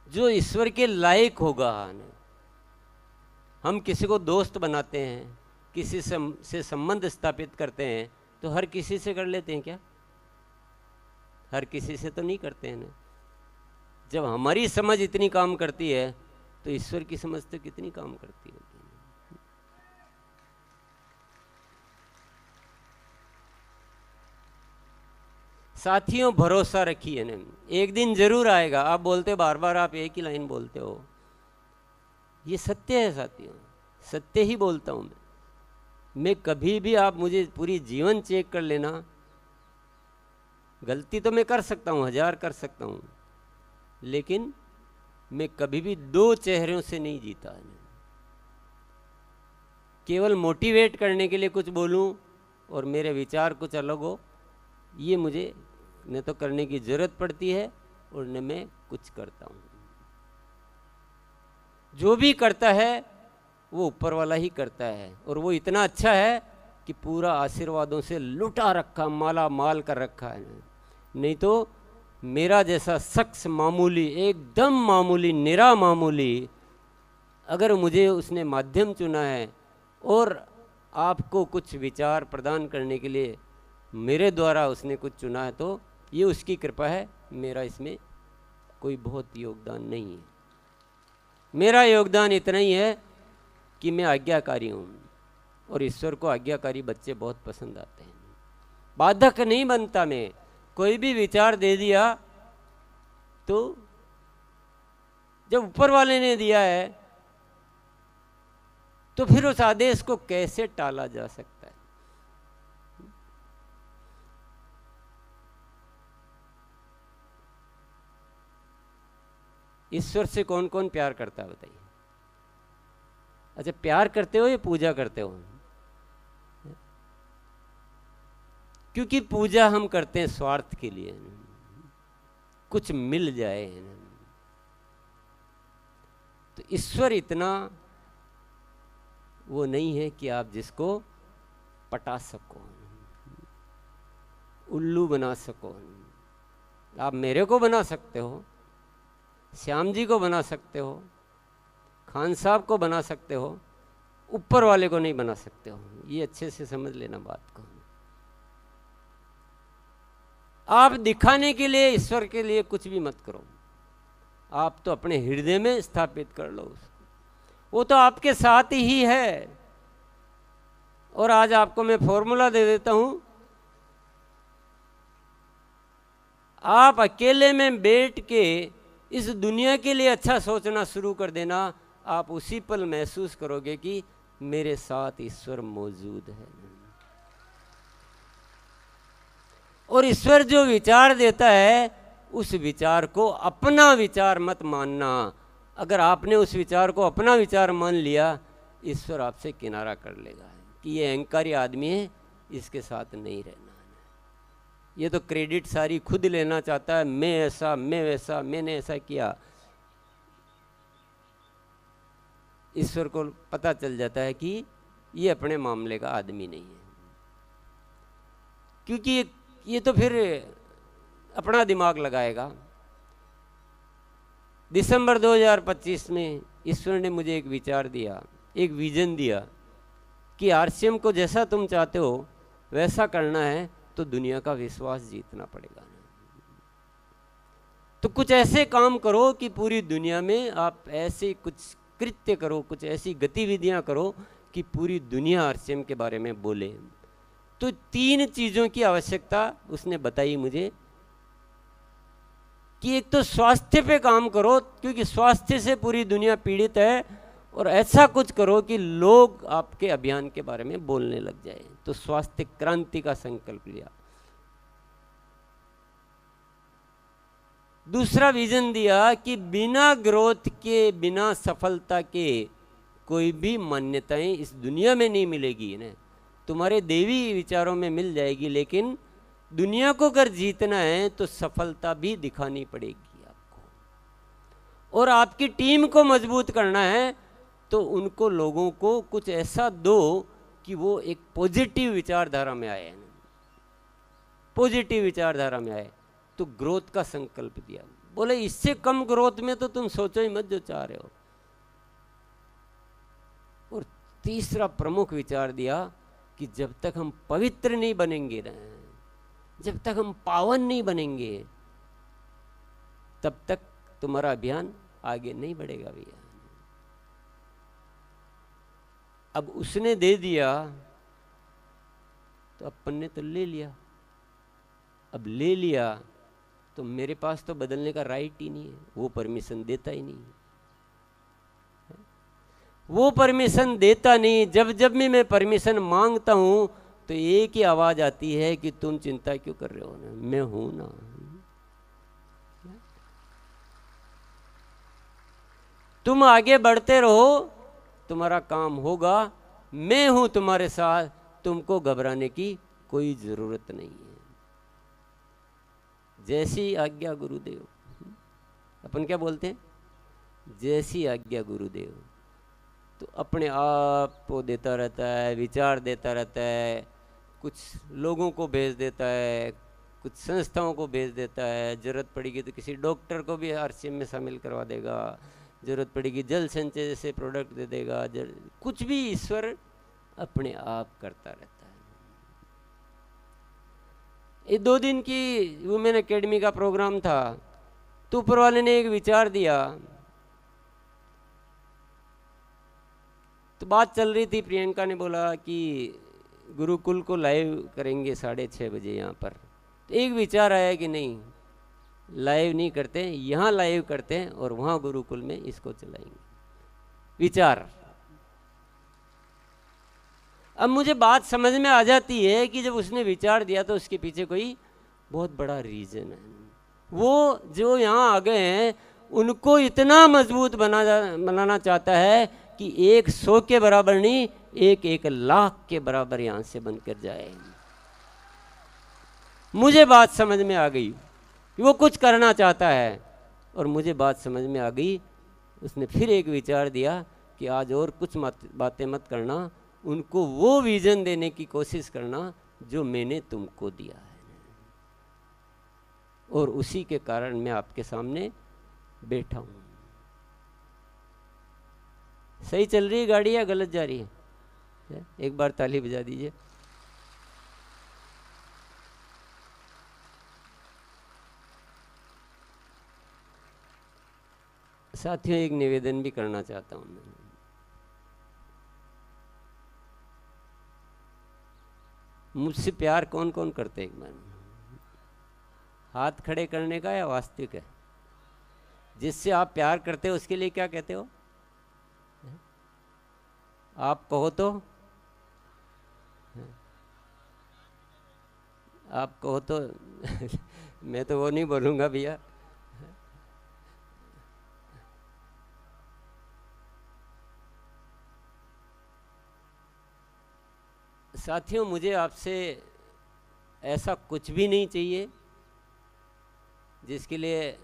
जो ईश्वर के लायक होगा। हम किसी को दोस्त बनाते हैं, किसी से संबंध स्थापित करते हैं, तो हर किसी से कर लेते हैं क्या? हर किसी से तो नहीं करते हैं ना। जब हमारी समझ इतनी काम करती है तो ईश्वर की समझ तो कितनी काम करती होगी। साथियों, भरोसा रखिए ना, एक दिन जरूर आएगा। आप बोलते बार बार, आप एक ही लाइन बोलते हो, ये सत्य है साथियों, सत्य ही बोलता हूं मैं कभी भी, आप मुझे पूरी जीवन चेक कर लेना, गलती तो मैं कर सकता हूं, 1000 कर सकता हूं, लेकिन मैं कभी भी 2 चेहरों से नहीं जीता है। केवल मोटिवेट करने के लिए कुछ बोलूं और मेरे विचार कुछ अलग हो, ये मुझे न तो करने की जरूरत पड़ती है और न मैं कुछ करता हूं। जो भी करता है वो ऊपर वाला ही करता है, और वो इतना अच्छा है कि पूरा आशीर्वादों से लुटा रखा, माला माल कर रखा है। नहीं तो मेरा जैसा शख्स मामूली, एकदम मामूली, निरा मामूली, अगर मुझे उसने माध्यम चुना है और आपको कुछ विचार प्रदान करने के लिए मेरे द्वारा उसने कुछ चुना है, तो ये उसकी कृपा है, मेरा इसमें कोई बहुत योगदान नहीं है। मेरा योगदान इतना ही है कि मैं आज्ञाकारी हूँ, और ईश्वर को आज्ञाकारी बच्चे बहुत पसंद आते हैं। बाधक नहीं बनता मैं, कोई भी विचार दे दिया तो जब ऊपर वाले ने दिया है तो फिर उस आदेश को कैसे टाला जा सकता है। ईश्वर से कौन कौन प्यार करता है बताइए? अच्छा, प्यार करते हो या पूजा करते हो? क्योंकि पूजा हम करते हैं स्वार्थ के लिए, कुछ मिल जाए। तो ईश्वर इतना वो नहीं है कि आप जिसको पटा सको, उल्लू बना सको। आप मेरे को बना सकते हो, श्याम जी को बना सकते हो, खान साहब को बना सकते हो, ऊपर वाले को नहीं बना सकते हो। ये अच्छे से समझ लेना बात को। आप दिखाने के लिए, ईश्वर के लिए कुछ भी मत करो, आप तो अपने हृदय में स्थापित कर लो उसको। वो तो आपके साथ ही है। और आज आपको मैं फॉर्मूला दे देता हूं, आप अकेले में बैठ के इस दुनिया के लिए अच्छा सोचना शुरू कर देना, आप उसी पल महसूस करोगे कि मेरे साथ ईश्वर मौजूद है। और ईश्वर जो विचार देता है, उस विचार को अपना विचार मत मानना। अगर आपने उस विचार को अपना विचार मान लिया, ईश्वर आपसे किनारा कर लेगा कि ये अहंकारी आदमी है, इसके साथ नहीं रहना। ये तो क्रेडिट सारी खुद लेना चाहता है, मैं ऐसा, मैं वैसा, मैंने ऐसा किया। ईश्वर को पता चल जाता है कि ये अपने मामले का आदमी नहीं है, क्योंकि ये तो फिर अपना दिमाग लगाएगा। दिसंबर 2025 में ईश्वर ने मुझे एक विचार दिया, एक विजन दिया कि आरसीएम को जैसा तुम चाहते हो वैसा करना है, तो दुनिया का विश्वास जीतना पड़ेगा। तो कुछ ऐसे काम करो कि पूरी दुनिया में आप ऐसे कुछ कृत्य करो, कुछ ऐसी गतिविधियां करो कि पूरी दुनिया आरसीएम के बारे में बोले। तो 3 चीजों की आवश्यकता उसने बताई मुझे कि एक तो स्वास्थ्य पे काम करो, क्योंकि स्वास्थ्य से पूरी दुनिया पीड़ित है, और ऐसा कुछ करो कि लोग आपके अभियान के बारे में बोलने लग जाए। तो स्वास्थ्य क्रांति का संकल्प लिया। दूसरा विजन दिया कि बिना ग्रोथ के, बिना सफलता के कोई भी मान्यताएं इस दुनिया में नहीं मिलेगी ना। तुम्हारे देवी विचारों में मिल जाएगी, लेकिन दुनिया को अगर जीतना है तो सफलता भी दिखानी पड़ेगी आपको। और आपकी टीम को मजबूत करना है तो उनको, लोगों को कुछ ऐसा दो कि वो एक पॉजिटिव विचारधारा में आए, पॉजिटिव विचारधारा में आए। तो ग्रोथ का संकल्प दिया। बोले इससे कम ग्रोथ में तो तुम सोचो ही मत जो चाह रहे हो। और तीसरा प्रमुख विचार दिया कि जब तक हम पवित्र नहीं बनेंगे ना, जब तक हम पावन नहीं बनेंगे, तब तक तुम्हारा अभियान आगे नहीं बढ़ेगा भैया। अब उसने दे दिया तो अपन ने तो ले लिया। अब ले लिया तो मेरे पास तो बदलने का राइट ही नहीं है, वो परमिशन देता ही नहीं, वो परमिशन देता नहीं। जब जब भी मैं परमिशन मांगता हूं तो एक ही आवाज आती है कि तुम चिंता क्यों कर रहे हो ना, मैं हूं ना। तुम आगे बढ़ते रहो, तुम्हारा काम होगा, मैं हूं तुम्हारे साथ, तुमको घबराने की कोई जरूरत नहीं है। जैसी आज्ञा। अपन क्या बोलते हैं? जैसी आज्ञा गुरुदेव। तो अपने आप को देता रहता है, विचार देता रहता है, कुछ लोगों को भेज देता है, कुछ संस्थाओं को भेज देता है, ज़रूरत पड़ेगी तो किसी डॉक्टर को भी आरसीएम में शामिल करवा देगा, ज़रूरत पड़ेगी जल संचय जैसे प्रोडक्ट दे देगा, कुछ भी ईश्वर अपने आप करता रहता है। ये 2 दिन की वुमेन एकेडमी का प्रोग्राम था, तो ऊपर वाले ने एक विचार दिया। तो बात चल रही थी, प्रियंका ने बोला कि गुरुकुल को लाइव करेंगे 6:30 बजे यहाँ पर। तो एक विचार आया कि नहीं, लाइव नहीं करते, यहाँ लाइव करते हैं और वहाँ गुरुकुल में इसको चलाएंगे। विचार। अब मुझे बात समझ में आ जाती है कि जब उसने विचार दिया तो उसके पीछे कोई बहुत बड़ा रीजन है। वो जो यहाँ आ गए हैं उनको इतना मजबूत बनाना चाहता है कि 100 के बराबर नहीं, 1 लाख के बराबर यहाँ से बनकर जाए। मुझे बात समझ में आ गई कि वो कुछ करना चाहता है, और मुझे बात समझ में आ गई। उसने फिर एक विचार दिया कि आज और कुछ बातें मत करना, उनको वो विजन देने की कोशिश करना जो मैंने तुमको दिया है, और उसी के कारण मैं आपके सामने बैठा हूँ। सही चल रही है गाड़ी या गलत जा रही है? एक बार ताली बजा दीजिए। साथियों, एक निवेदन भी करना चाहता हूँ मैं। मुझसे प्यार कौन कौन करते, एक बार हाथ खड़े करने का या वास्तविक है? जिससे आप प्यार करते हो उसके लिए क्या कहते हो? आप कहो तो, आप कहो तो मैं तो वो नहीं बोलूंगा भैया। साथियों, मुझे आपसे ऐसा कुछ भी नहीं चाहिए जिसके लिए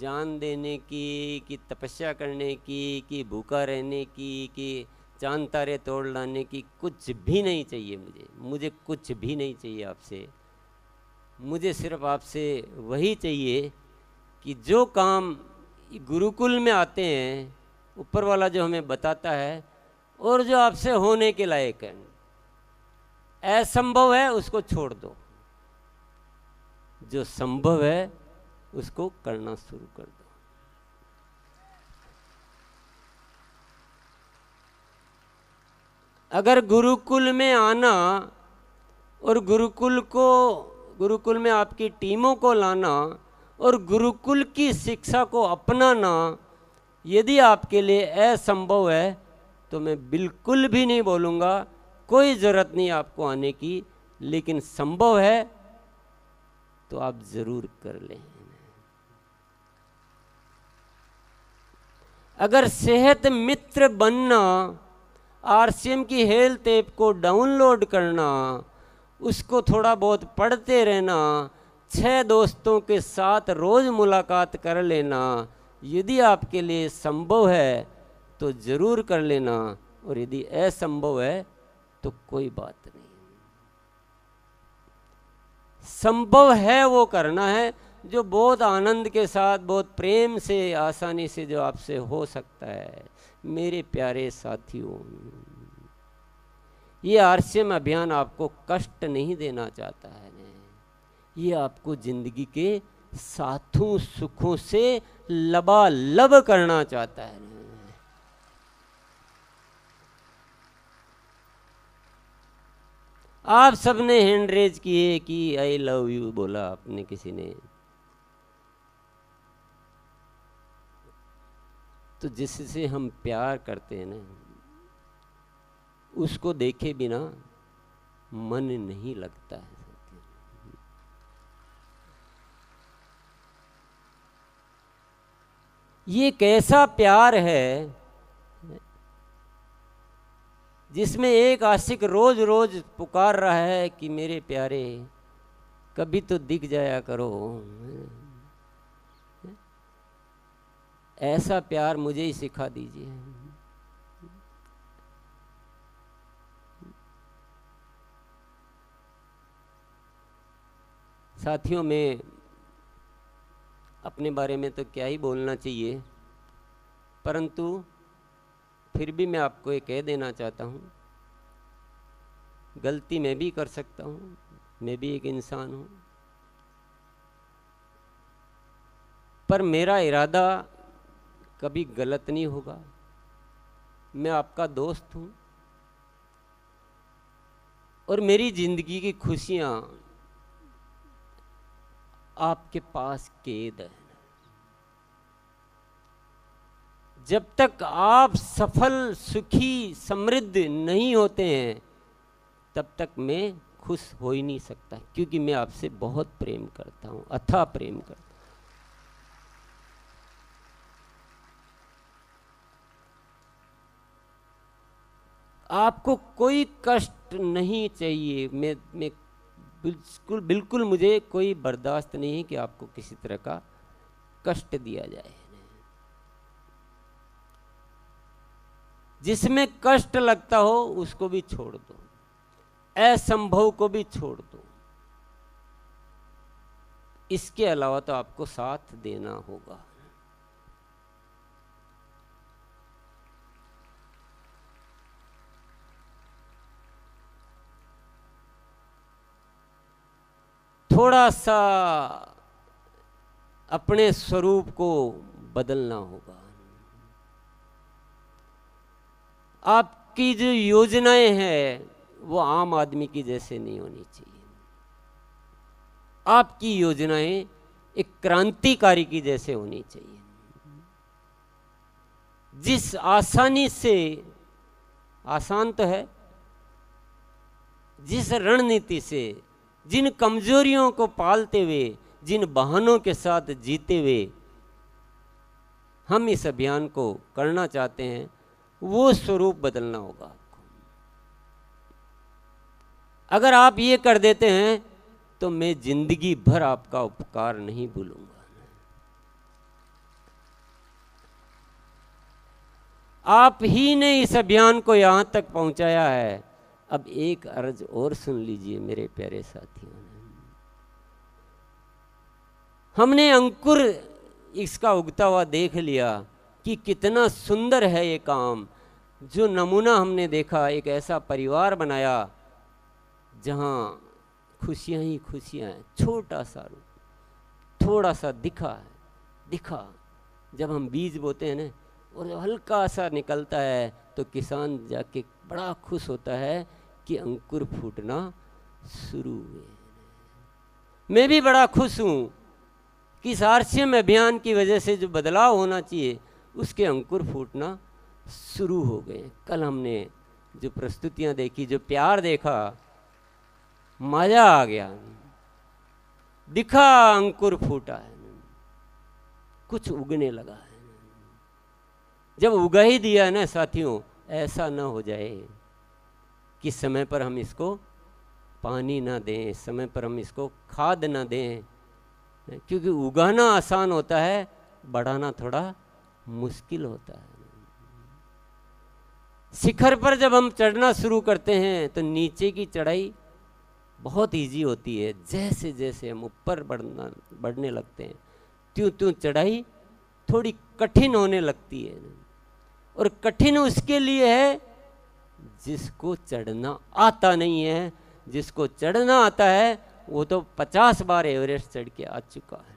जान देने की, कि तपस्या करने की, कि भूखा रहने की, कि चांद तारे तोड़ लाने की, कुछ भी नहीं चाहिए। मुझे कुछ भी नहीं चाहिए आपसे। मुझे सिर्फ आपसे वही चाहिए कि जो काम गुरुकुल में आते हैं, ऊपर वाला जो हमें बताता है, और जो आपसे होने के लायक है, असंभव है उसको छोड़ दो, जो संभव है उसको करना शुरू कर दो। अगर गुरुकुल में आना और गुरुकुल में आपकी टीमों को लाना और गुरुकुल की शिक्षा को अपनाना यदि आपके लिए असंभव है, तो मैं बिल्कुल भी नहीं बोलूँगा, कोई ज़रूरत नहीं आपको आने की। लेकिन संभव है तो आप ज़रूर कर लें। अगर सेहत मित्र बनना, आरसीएम की हेल्थ ऐप को डाउनलोड करना, उसको थोड़ा बहुत पढ़ते रहना, 6 दोस्तों के साथ रोज़ मुलाकात कर लेना, यदि आपके लिए संभव है तो ज़रूर कर लेना, और यदि असंभव है तो कोई बात नहीं। संभव है वो करना है जो बहुत आनंद के साथ, बहुत प्रेम से, आसानी से जो आपसे हो सकता है। मेरे प्यारे साथियों, ये आरसीएम अभियान आपको कष्ट नहीं देना चाहता है, ये आपको जिंदगी के साथों सुखों से लबालब करना चाहता है। आप सबने हैंड रेज किए कि आई लव यू बोला आपने, किसी ने तो जिससे हम प्यार करते हैं ना, उसको देखे बिना मन नहीं लगता है। ये कैसा प्यार है जिसमें एक आशिक रोज रोज पुकार रहा है कि मेरे प्यारे कभी तो दिख जाया करो। ऐसा प्यार मुझे ही सिखा दीजिए। साथियों, में अपने बारे में तो क्या ही बोलना चाहिए, परंतु फिर भी मैं आपको ये कह देना चाहता हूँ, गलती मैं भी कर सकता हूँ, मैं भी एक इंसान हूँ, पर मेरा इरादा कभी गलत नहीं होगा। मैं आपका दोस्त हूँ और मेरी जिंदगी की खुशियाँ आपके पास कैद है। जब तक आप सफल, सुखी, समृद्ध नहीं होते हैं, तब तक मैं खुश हो ही नहीं सकता, क्योंकि मैं आपसे बहुत प्रेम करता हूँ, अथाह प्रेम करता हूँ। आपको कोई कष्ट नहीं चाहिए। मैं बिल्कुल मुझे कोई बर्दाश्त नहीं है कि आपको किसी तरह का कष्ट दिया जाए। जिसमें कष्ट लगता हो उसको भी छोड़ दो, असंभव को भी छोड़ दो। इसके अलावा तो आपको साथ देना होगा। थोड़ा सा अपने स्वरूप को बदलना होगा। आपकी जो योजनाएं हैं वो आम आदमी की जैसे नहीं होनी चाहिए। आपकी योजनाएं एक क्रांतिकारी की जैसे होनी चाहिए। जिस आसानी से, आसान तो है, जिस रणनीति से, जिन कमजोरियों को पालते हुए, जिन बहानों के साथ जीते हुए हम इस अभियान को करना चाहते हैं, वो स्वरूप बदलना होगा आपको। अगर आप ये कर देते हैं तो मैं जिंदगी भर आपका उपकार नहीं भूलूंगा। आप ही ने इस अभियान को यहां तक पहुंचाया है। अब एक अर्ज और सुन लीजिए मेरे प्यारे साथियों। हमने अंकुर इसका उगता हुआ देख लिया कि कितना सुंदर है ये काम। जो नमूना हमने देखा, एक ऐसा परिवार बनाया जहां खुशियां ही खुशियां हैं। छोटा सा रूप, थोड़ा सा दिखा जब हम बीज बोते हैं ना, और हल्का सा निकलता है तो किसान जाके बड़ा खुश होता है कि अंकुर फूटना शुरू हुए। मैं भी बड़ा खुश हूँ कि इस आरसीएम अभियान की वजह से जो बदलाव होना चाहिए उसके अंकुर फूटना शुरू हो गए। कल हमने जो प्रस्तुतियाँ देखी, जो प्यार देखा, मजा आ गया। दिखा अंकुर फूटा है, कुछ उगने लगा है। जब उगा ही दिया ना साथियों, ऐसा ना हो जाए कि समय पर हम इसको पानी ना दें, समय पर हम इसको खाद ना दें, क्योंकि उगाना आसान होता है, बढ़ाना थोड़ा मुश्किल होता है। शिखर पर जब हम चढ़ना शुरू करते हैं तो नीचे की चढ़ाई बहुत इजी होती है। जैसे जैसे हम ऊपर बढ़ने लगते हैं, त्यों त्यों चढ़ाई थोड़ी कठिन होने लगती है। और कठिन उसके लिए है जिसको चढ़ना आता नहीं है। जिसको चढ़ना आता है वो तो 50 बार एवरेस्ट चढ़ के आ चुका है।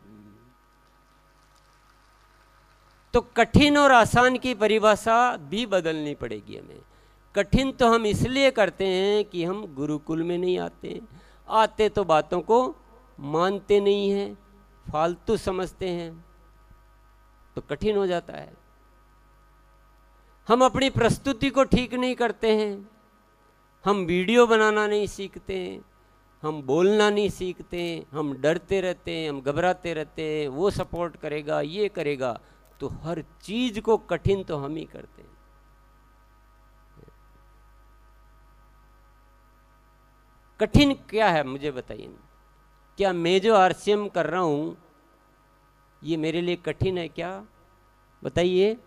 तो कठिन और आसान की परिभाषा भी बदलनी पड़ेगी हमें। कठिन तो हम इसलिए करते हैं कि हम गुरुकुल में नहीं आते तो बातों को मानते नहीं हैं, फालतू समझते हैं, तो कठिन हो जाता है। हम अपनी प्रस्तुति को ठीक नहीं करते हैं, हम वीडियो बनाना नहीं सीखते हैं, हम बोलना नहीं सीखते हैं, हम डरते रहते हैं, हम घबराते रहते हैं, वो सपोर्ट करेगा, ये करेगा, तो हर चीज को कठिन तो हम ही करते हैं। कठिन क्या है मुझे बताइए। क्या मैं जो आरसीएम कर रहा हूं ये मेरे लिए कठिन है क्या? बताइए,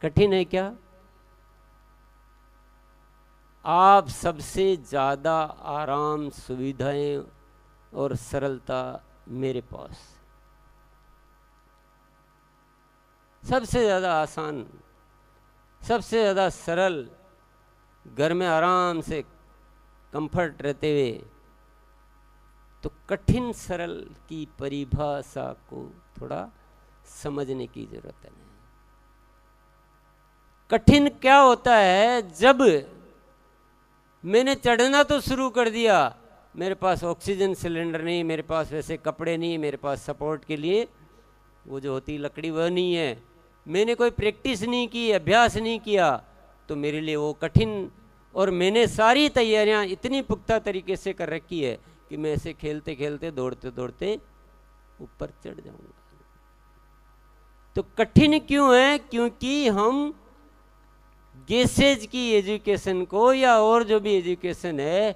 कठिन है क्या? आप सबसे ज़्यादा आराम, सुविधाएं और सरलता मेरे पास। सबसे ज़्यादा आसान, सबसे ज़्यादा सरल, घर में आराम से कंफर्ट रहते हुए, तो कठिन सरल की परिभाषा को थोड़ा समझने की जरूरत है। कठिन क्या होता है? जब मैंने चढ़ना तो शुरू कर दिया, मेरे पास ऑक्सीजन सिलेंडर नहीं, मेरे पास वैसे कपड़े नहीं, मेरे पास सपोर्ट के लिए वो जो होती लकड़ी वह नहीं है, मैंने कोई प्रैक्टिस नहीं की, अभ्यास नहीं किया, तो मेरे लिए वो कठिन। और मैंने सारी तैयारियां इतनी पुख्ता तरीके से कर रखी है कि मैं ऐसे खेलते खेलते दौड़ते दौड़ते ऊपर चढ़ जाऊंगा। तो कठिन क्यों है? क्योंकि हम गेसेज की एजुकेशन को या और जो भी एजुकेशन है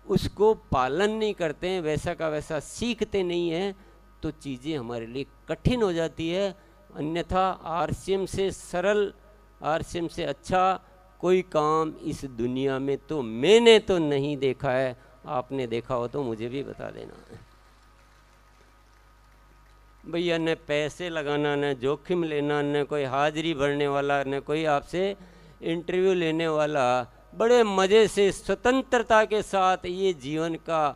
उसको पालन नहीं करते हैं, वैसा का वैसा सीखते नहीं हैं, तो चीज़ें हमारे लिए कठिन हो जाती है। अन्यथा आरसीएम से सरल, आरसीएम से अच्छा कोई काम इस दुनिया में तो मैंने तो नहीं देखा है। आपने देखा हो तो मुझे भी बता देना। भैया न पैसे लगाना, न जोखिम लेना, न कोई हाजिरी भरने वाला, न कोई आपसे इंटरव्यू लेने वाला, बड़े मज़े से स्वतंत्रता के साथ ये जीवन का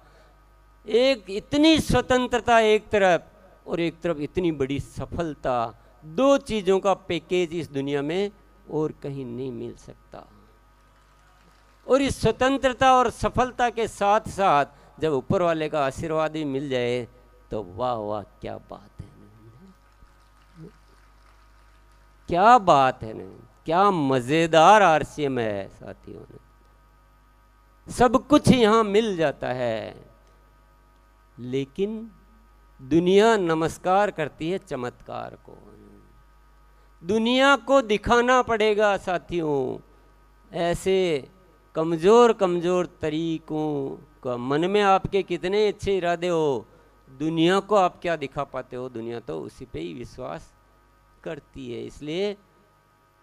एक इतनी स्वतंत्रता एक तरफ और एक तरफ इतनी बड़ी सफलता, दो चीज़ों का पैकेज इस दुनिया में और कहीं नहीं मिल सकता। और इस स्वतंत्रता और सफलता के साथ साथ जब ऊपर वाले का आशीर्वाद भी मिल जाए तो वाह वाह क्या बात है, क्या बात है ना, क्या मज़ेदार आरसीएम है साथियों ने। सब कुछ यहाँ मिल जाता है, लेकिन दुनिया नमस्कार करती है चमत्कार को। दुनिया को दिखाना पड़ेगा साथियों, ऐसे कमज़ोर कमज़ोर तरीकों का। मन में आपके कितने अच्छे इरादे हो, दुनिया को आप क्या दिखा पाते हो? दुनिया तो उसी पे ही विश्वास करती है। इसलिए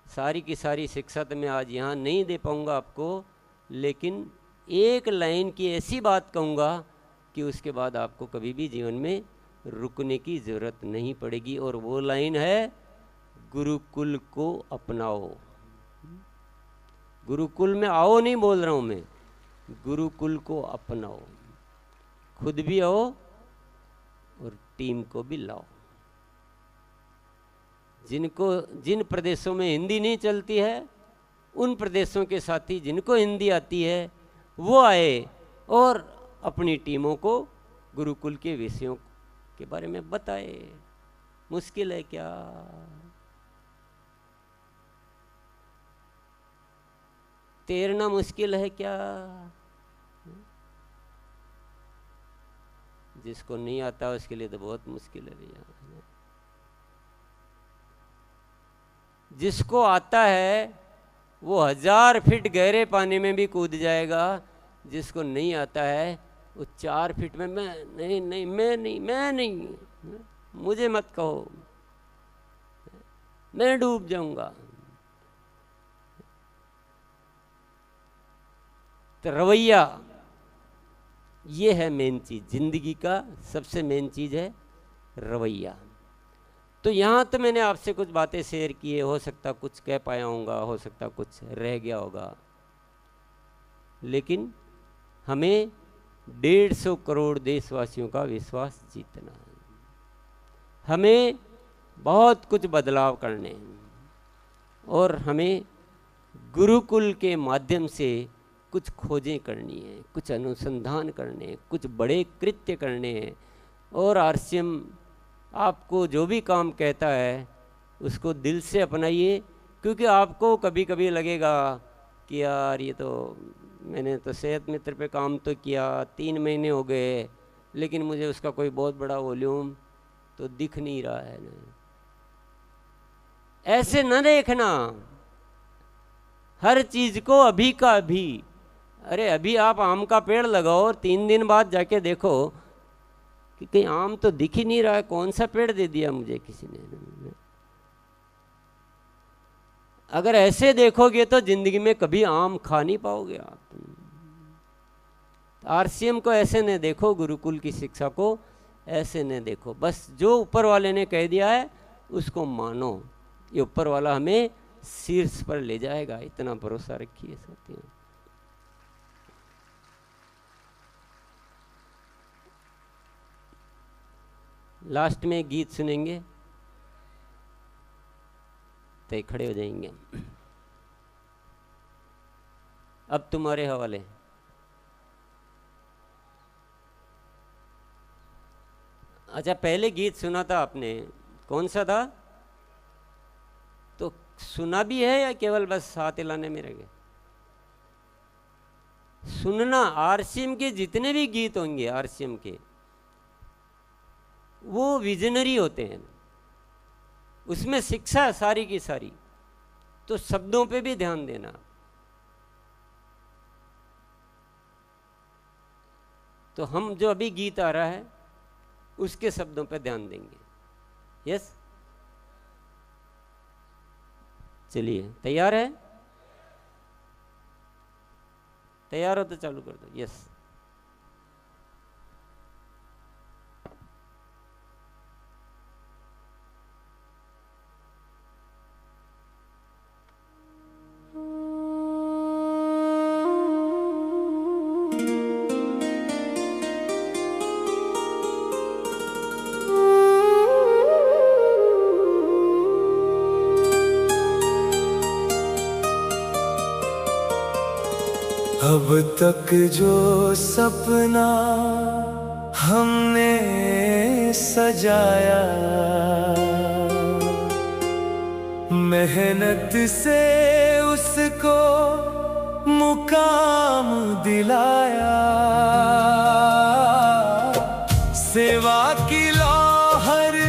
सारी की सारी शिक्षा तो मैं आज यहाँ नहीं दे पाऊँगा आपको, लेकिन एक लाइन की ऐसी बात कहूँगा कि उसके बाद आपको कभी भी जीवन में रुकने की ज़रूरत नहीं पड़ेगी। और वो लाइन है, गुरुकुल को अपनाओ। गुरुकुल में आओ नहीं बोल रहा हूँ मैं, गुरुकुल को अपनाओ। खुद भी आओ और टीम को भी लाओ। जिन प्रदेशों में हिंदी नहीं चलती है, उन प्रदेशों के साथी जिनको हिंदी आती है वो आए और अपनी टीमों को गुरुकुल के विषयों के बारे में बताए। मुश्किल है क्या? तैरना मुश्किल है क्या? जिसको नहीं आता उसके लिए तो बहुत मुश्किल है भैया। जिसको आता है वो 1000 फीट गहरे पानी में भी कूद जाएगा, जिसको नहीं आता है वो 4 फीट में मैं नहीं, मुझे मत कहो, मैं डूब जाऊंगा। तो रवैया ये है मेन चीज, जिंदगी का सबसे मेन चीज है रवैया। तो यहाँ तो मैंने आपसे कुछ बातें शेयर की है, हो सकता कुछ कह पाया होगा, हो सकता कुछ रह गया होगा, लेकिन हमें 150 करोड़ देशवासियों का विश्वास जीतना है। हमें बहुत कुछ बदलाव करने हैं और हमें गुरुकुल के माध्यम से कुछ खोजें करनी है, कुछ अनुसंधान करने हैं, कुछ बड़े कृत्य करने हैं। और आरसीएम आपको जो भी काम कहता है उसको दिल से अपनाइए, क्योंकि आपको कभी कभी लगेगा कि यार ये तो मैंने तो सेहत मित्र पे काम तो किया, 3 महीने हो गए, लेकिन मुझे उसका कोई बहुत बड़ा वॉल्यूम तो दिख नहीं रहा है ना। ऐसे न देखना, हर चीज़ को अभी का अभी। अरे अभी आप आम का पेड़ लगाओ और 3 दिन बाद जाके देखो कि कहीं आम तो दिख ही नहीं रहा है, कौन सा पेड़ दे दिया मुझे किसी ने। अगर ऐसे देखोगे तो जिंदगी में कभी आम खा नहीं पाओगे आप। आरसीएम को ऐसे न देखो, गुरुकुल की शिक्षा को ऐसे न देखो, बस जो ऊपर वाले ने कह दिया है उसको मानो, ये ऊपर वाला हमें शीर्ष पर ले जाएगा, इतना भरोसा रखिए साथियों। लास्ट में गीत सुनेंगे, तो खड़े हो जाएंगे। अब तुम्हारे हवाले। अच्छा, पहले गीत सुना था आपने, कौन सा था? तो सुना भी है या केवल बस हाथ हिलाने में रह गए? सुनना। आरसीएम के जितने भी गीत होंगे आरसीएम के, वो विजनरी होते हैं, उसमें शिक्षा सारी की सारी। तो शब्दों पे भी ध्यान देना। तो हम जो अभी गीत आ रहा है उसके शब्दों पे ध्यान देंगे। यस, चलिए, तैयार है? तैयार हो तो चालू कर दो। यस। अब तक जो सपना हमने सजाया, मेहनत से उसको मुकाम दिलाया, सेवा की लौहर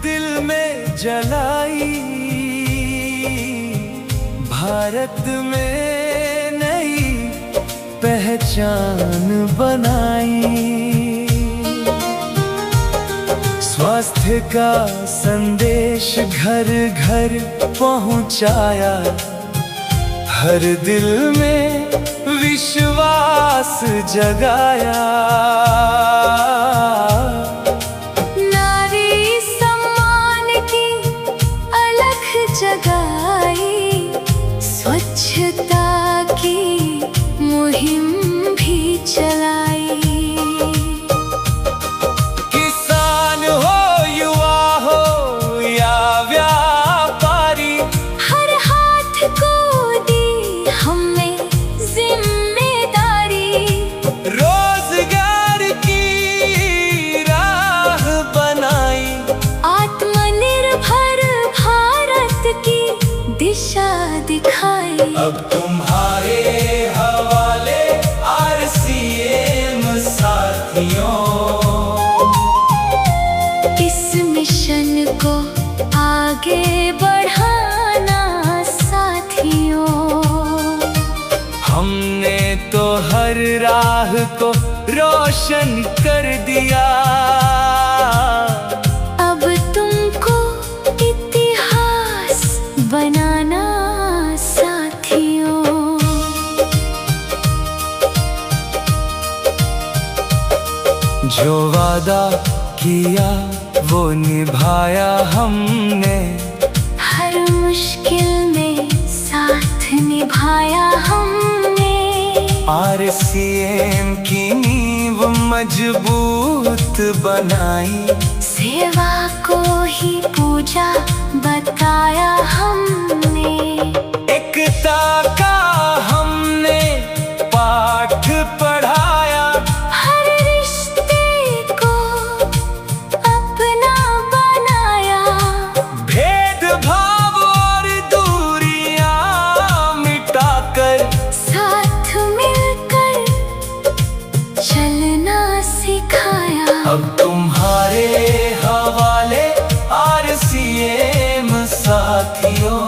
दिल में जलाई, भारत में पहचान बनाई, स्वास्थ्य का संदेश घर घर पहुंचाया, हर दिल में विश्वास जगाया, नारी सम्मान की अलख जगाई, स्वच्छता की मुहिम भी चलाई, किसान हो युवा हो या व्यापारी, हर हाथ को दी हमने जिम्मेदारी, रोजगार की राह बनाई, आत्मनिर्भर भारत की दिशा दिखाई। अब तुम्हारे हवाले आरसीएम साथियों, इस मिशन को आगे बढ़ाना साथियों, हमने तो हर राह को रोशन कर दिया, अब तुमको इतिहास बनाना साथियों। जो वादा किया वो निभाया हमने, हर मुश्किल में साथ निभाया हमने, आरसीएम की नींव मजबूत बनाई, सेवा को ही पूजा बताया हमने, एकता का हमने पाठ पढ़ाया, हर रिश्ते को अपना बनाया, भेदभाव और दूरियां मिटाकर, साथ मिलकर चलना सिखाया। अब तुम्हारे हवाले आरसीएम साथियों,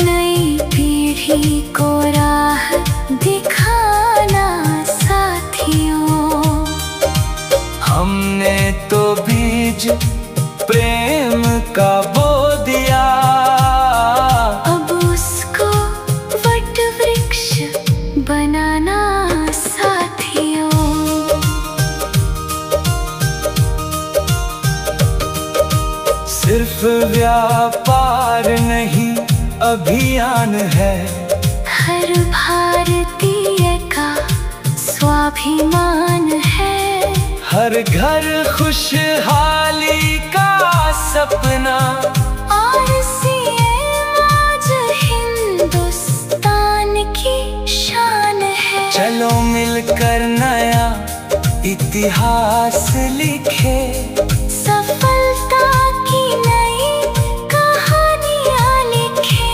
नई पीढ़ी को राह दिखाना साथियों, हमने तो बीज प्रेम का बो दिया, अब उसको वट वृक्ष बनाना सिर्फ व्यापार नहीं अभियान है, हर भारतीय का स्वाभिमान है। हर घर खुशहाली का सपना, और सीएम आज हिंदुस्तान की शान है। चलो मिलकर नया इतिहास लिखे, सफलता की नई कहानियाँ लिखे।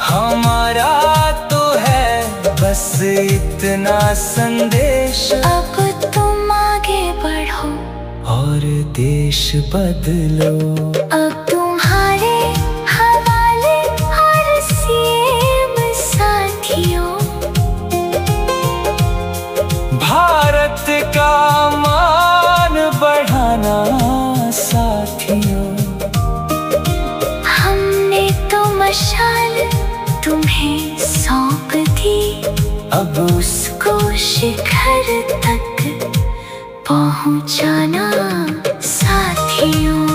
हमारा तो है बस इतना संदेश, अब तुम आगे बढ़ो और देश बदलो। अब तुम्हारे हवाले हर सीएम साथियों। भारत का मान बढ़ाना साथियों, हमने तो मशाल तुम्हें सौंप दी, अब उसको शिखर तक पहुंचाना साथियों।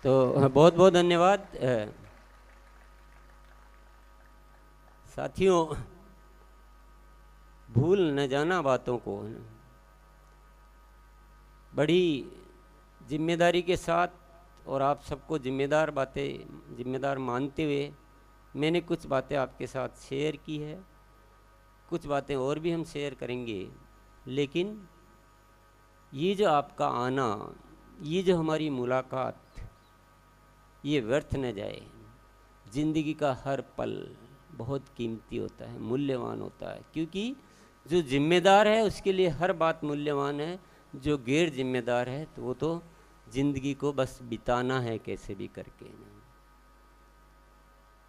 तो बहुत बहुत धन्यवाद साथियों। भूल न जाना बातों को, बड़ी जिम्मेदारी के साथ और आप सबको जिम्मेदार मानते हुए मैंने कुछ बातें आपके साथ शेयर की है। कुछ बातें और भी हम शेयर करेंगे, लेकिन ये जो आपका आना, ये जो हमारी मुलाकात, ये व्यर्थ न जाए। ज़िंदगी का हर पल बहुत कीमती होता है, मूल्यवान होता है, क्योंकि जो जिम्मेदार है उसके लिए हर बात मूल्यवान है। जो गैर जिम्मेदार है तो वो तो ज़िंदगी को बस बिताना है कैसे भी करके।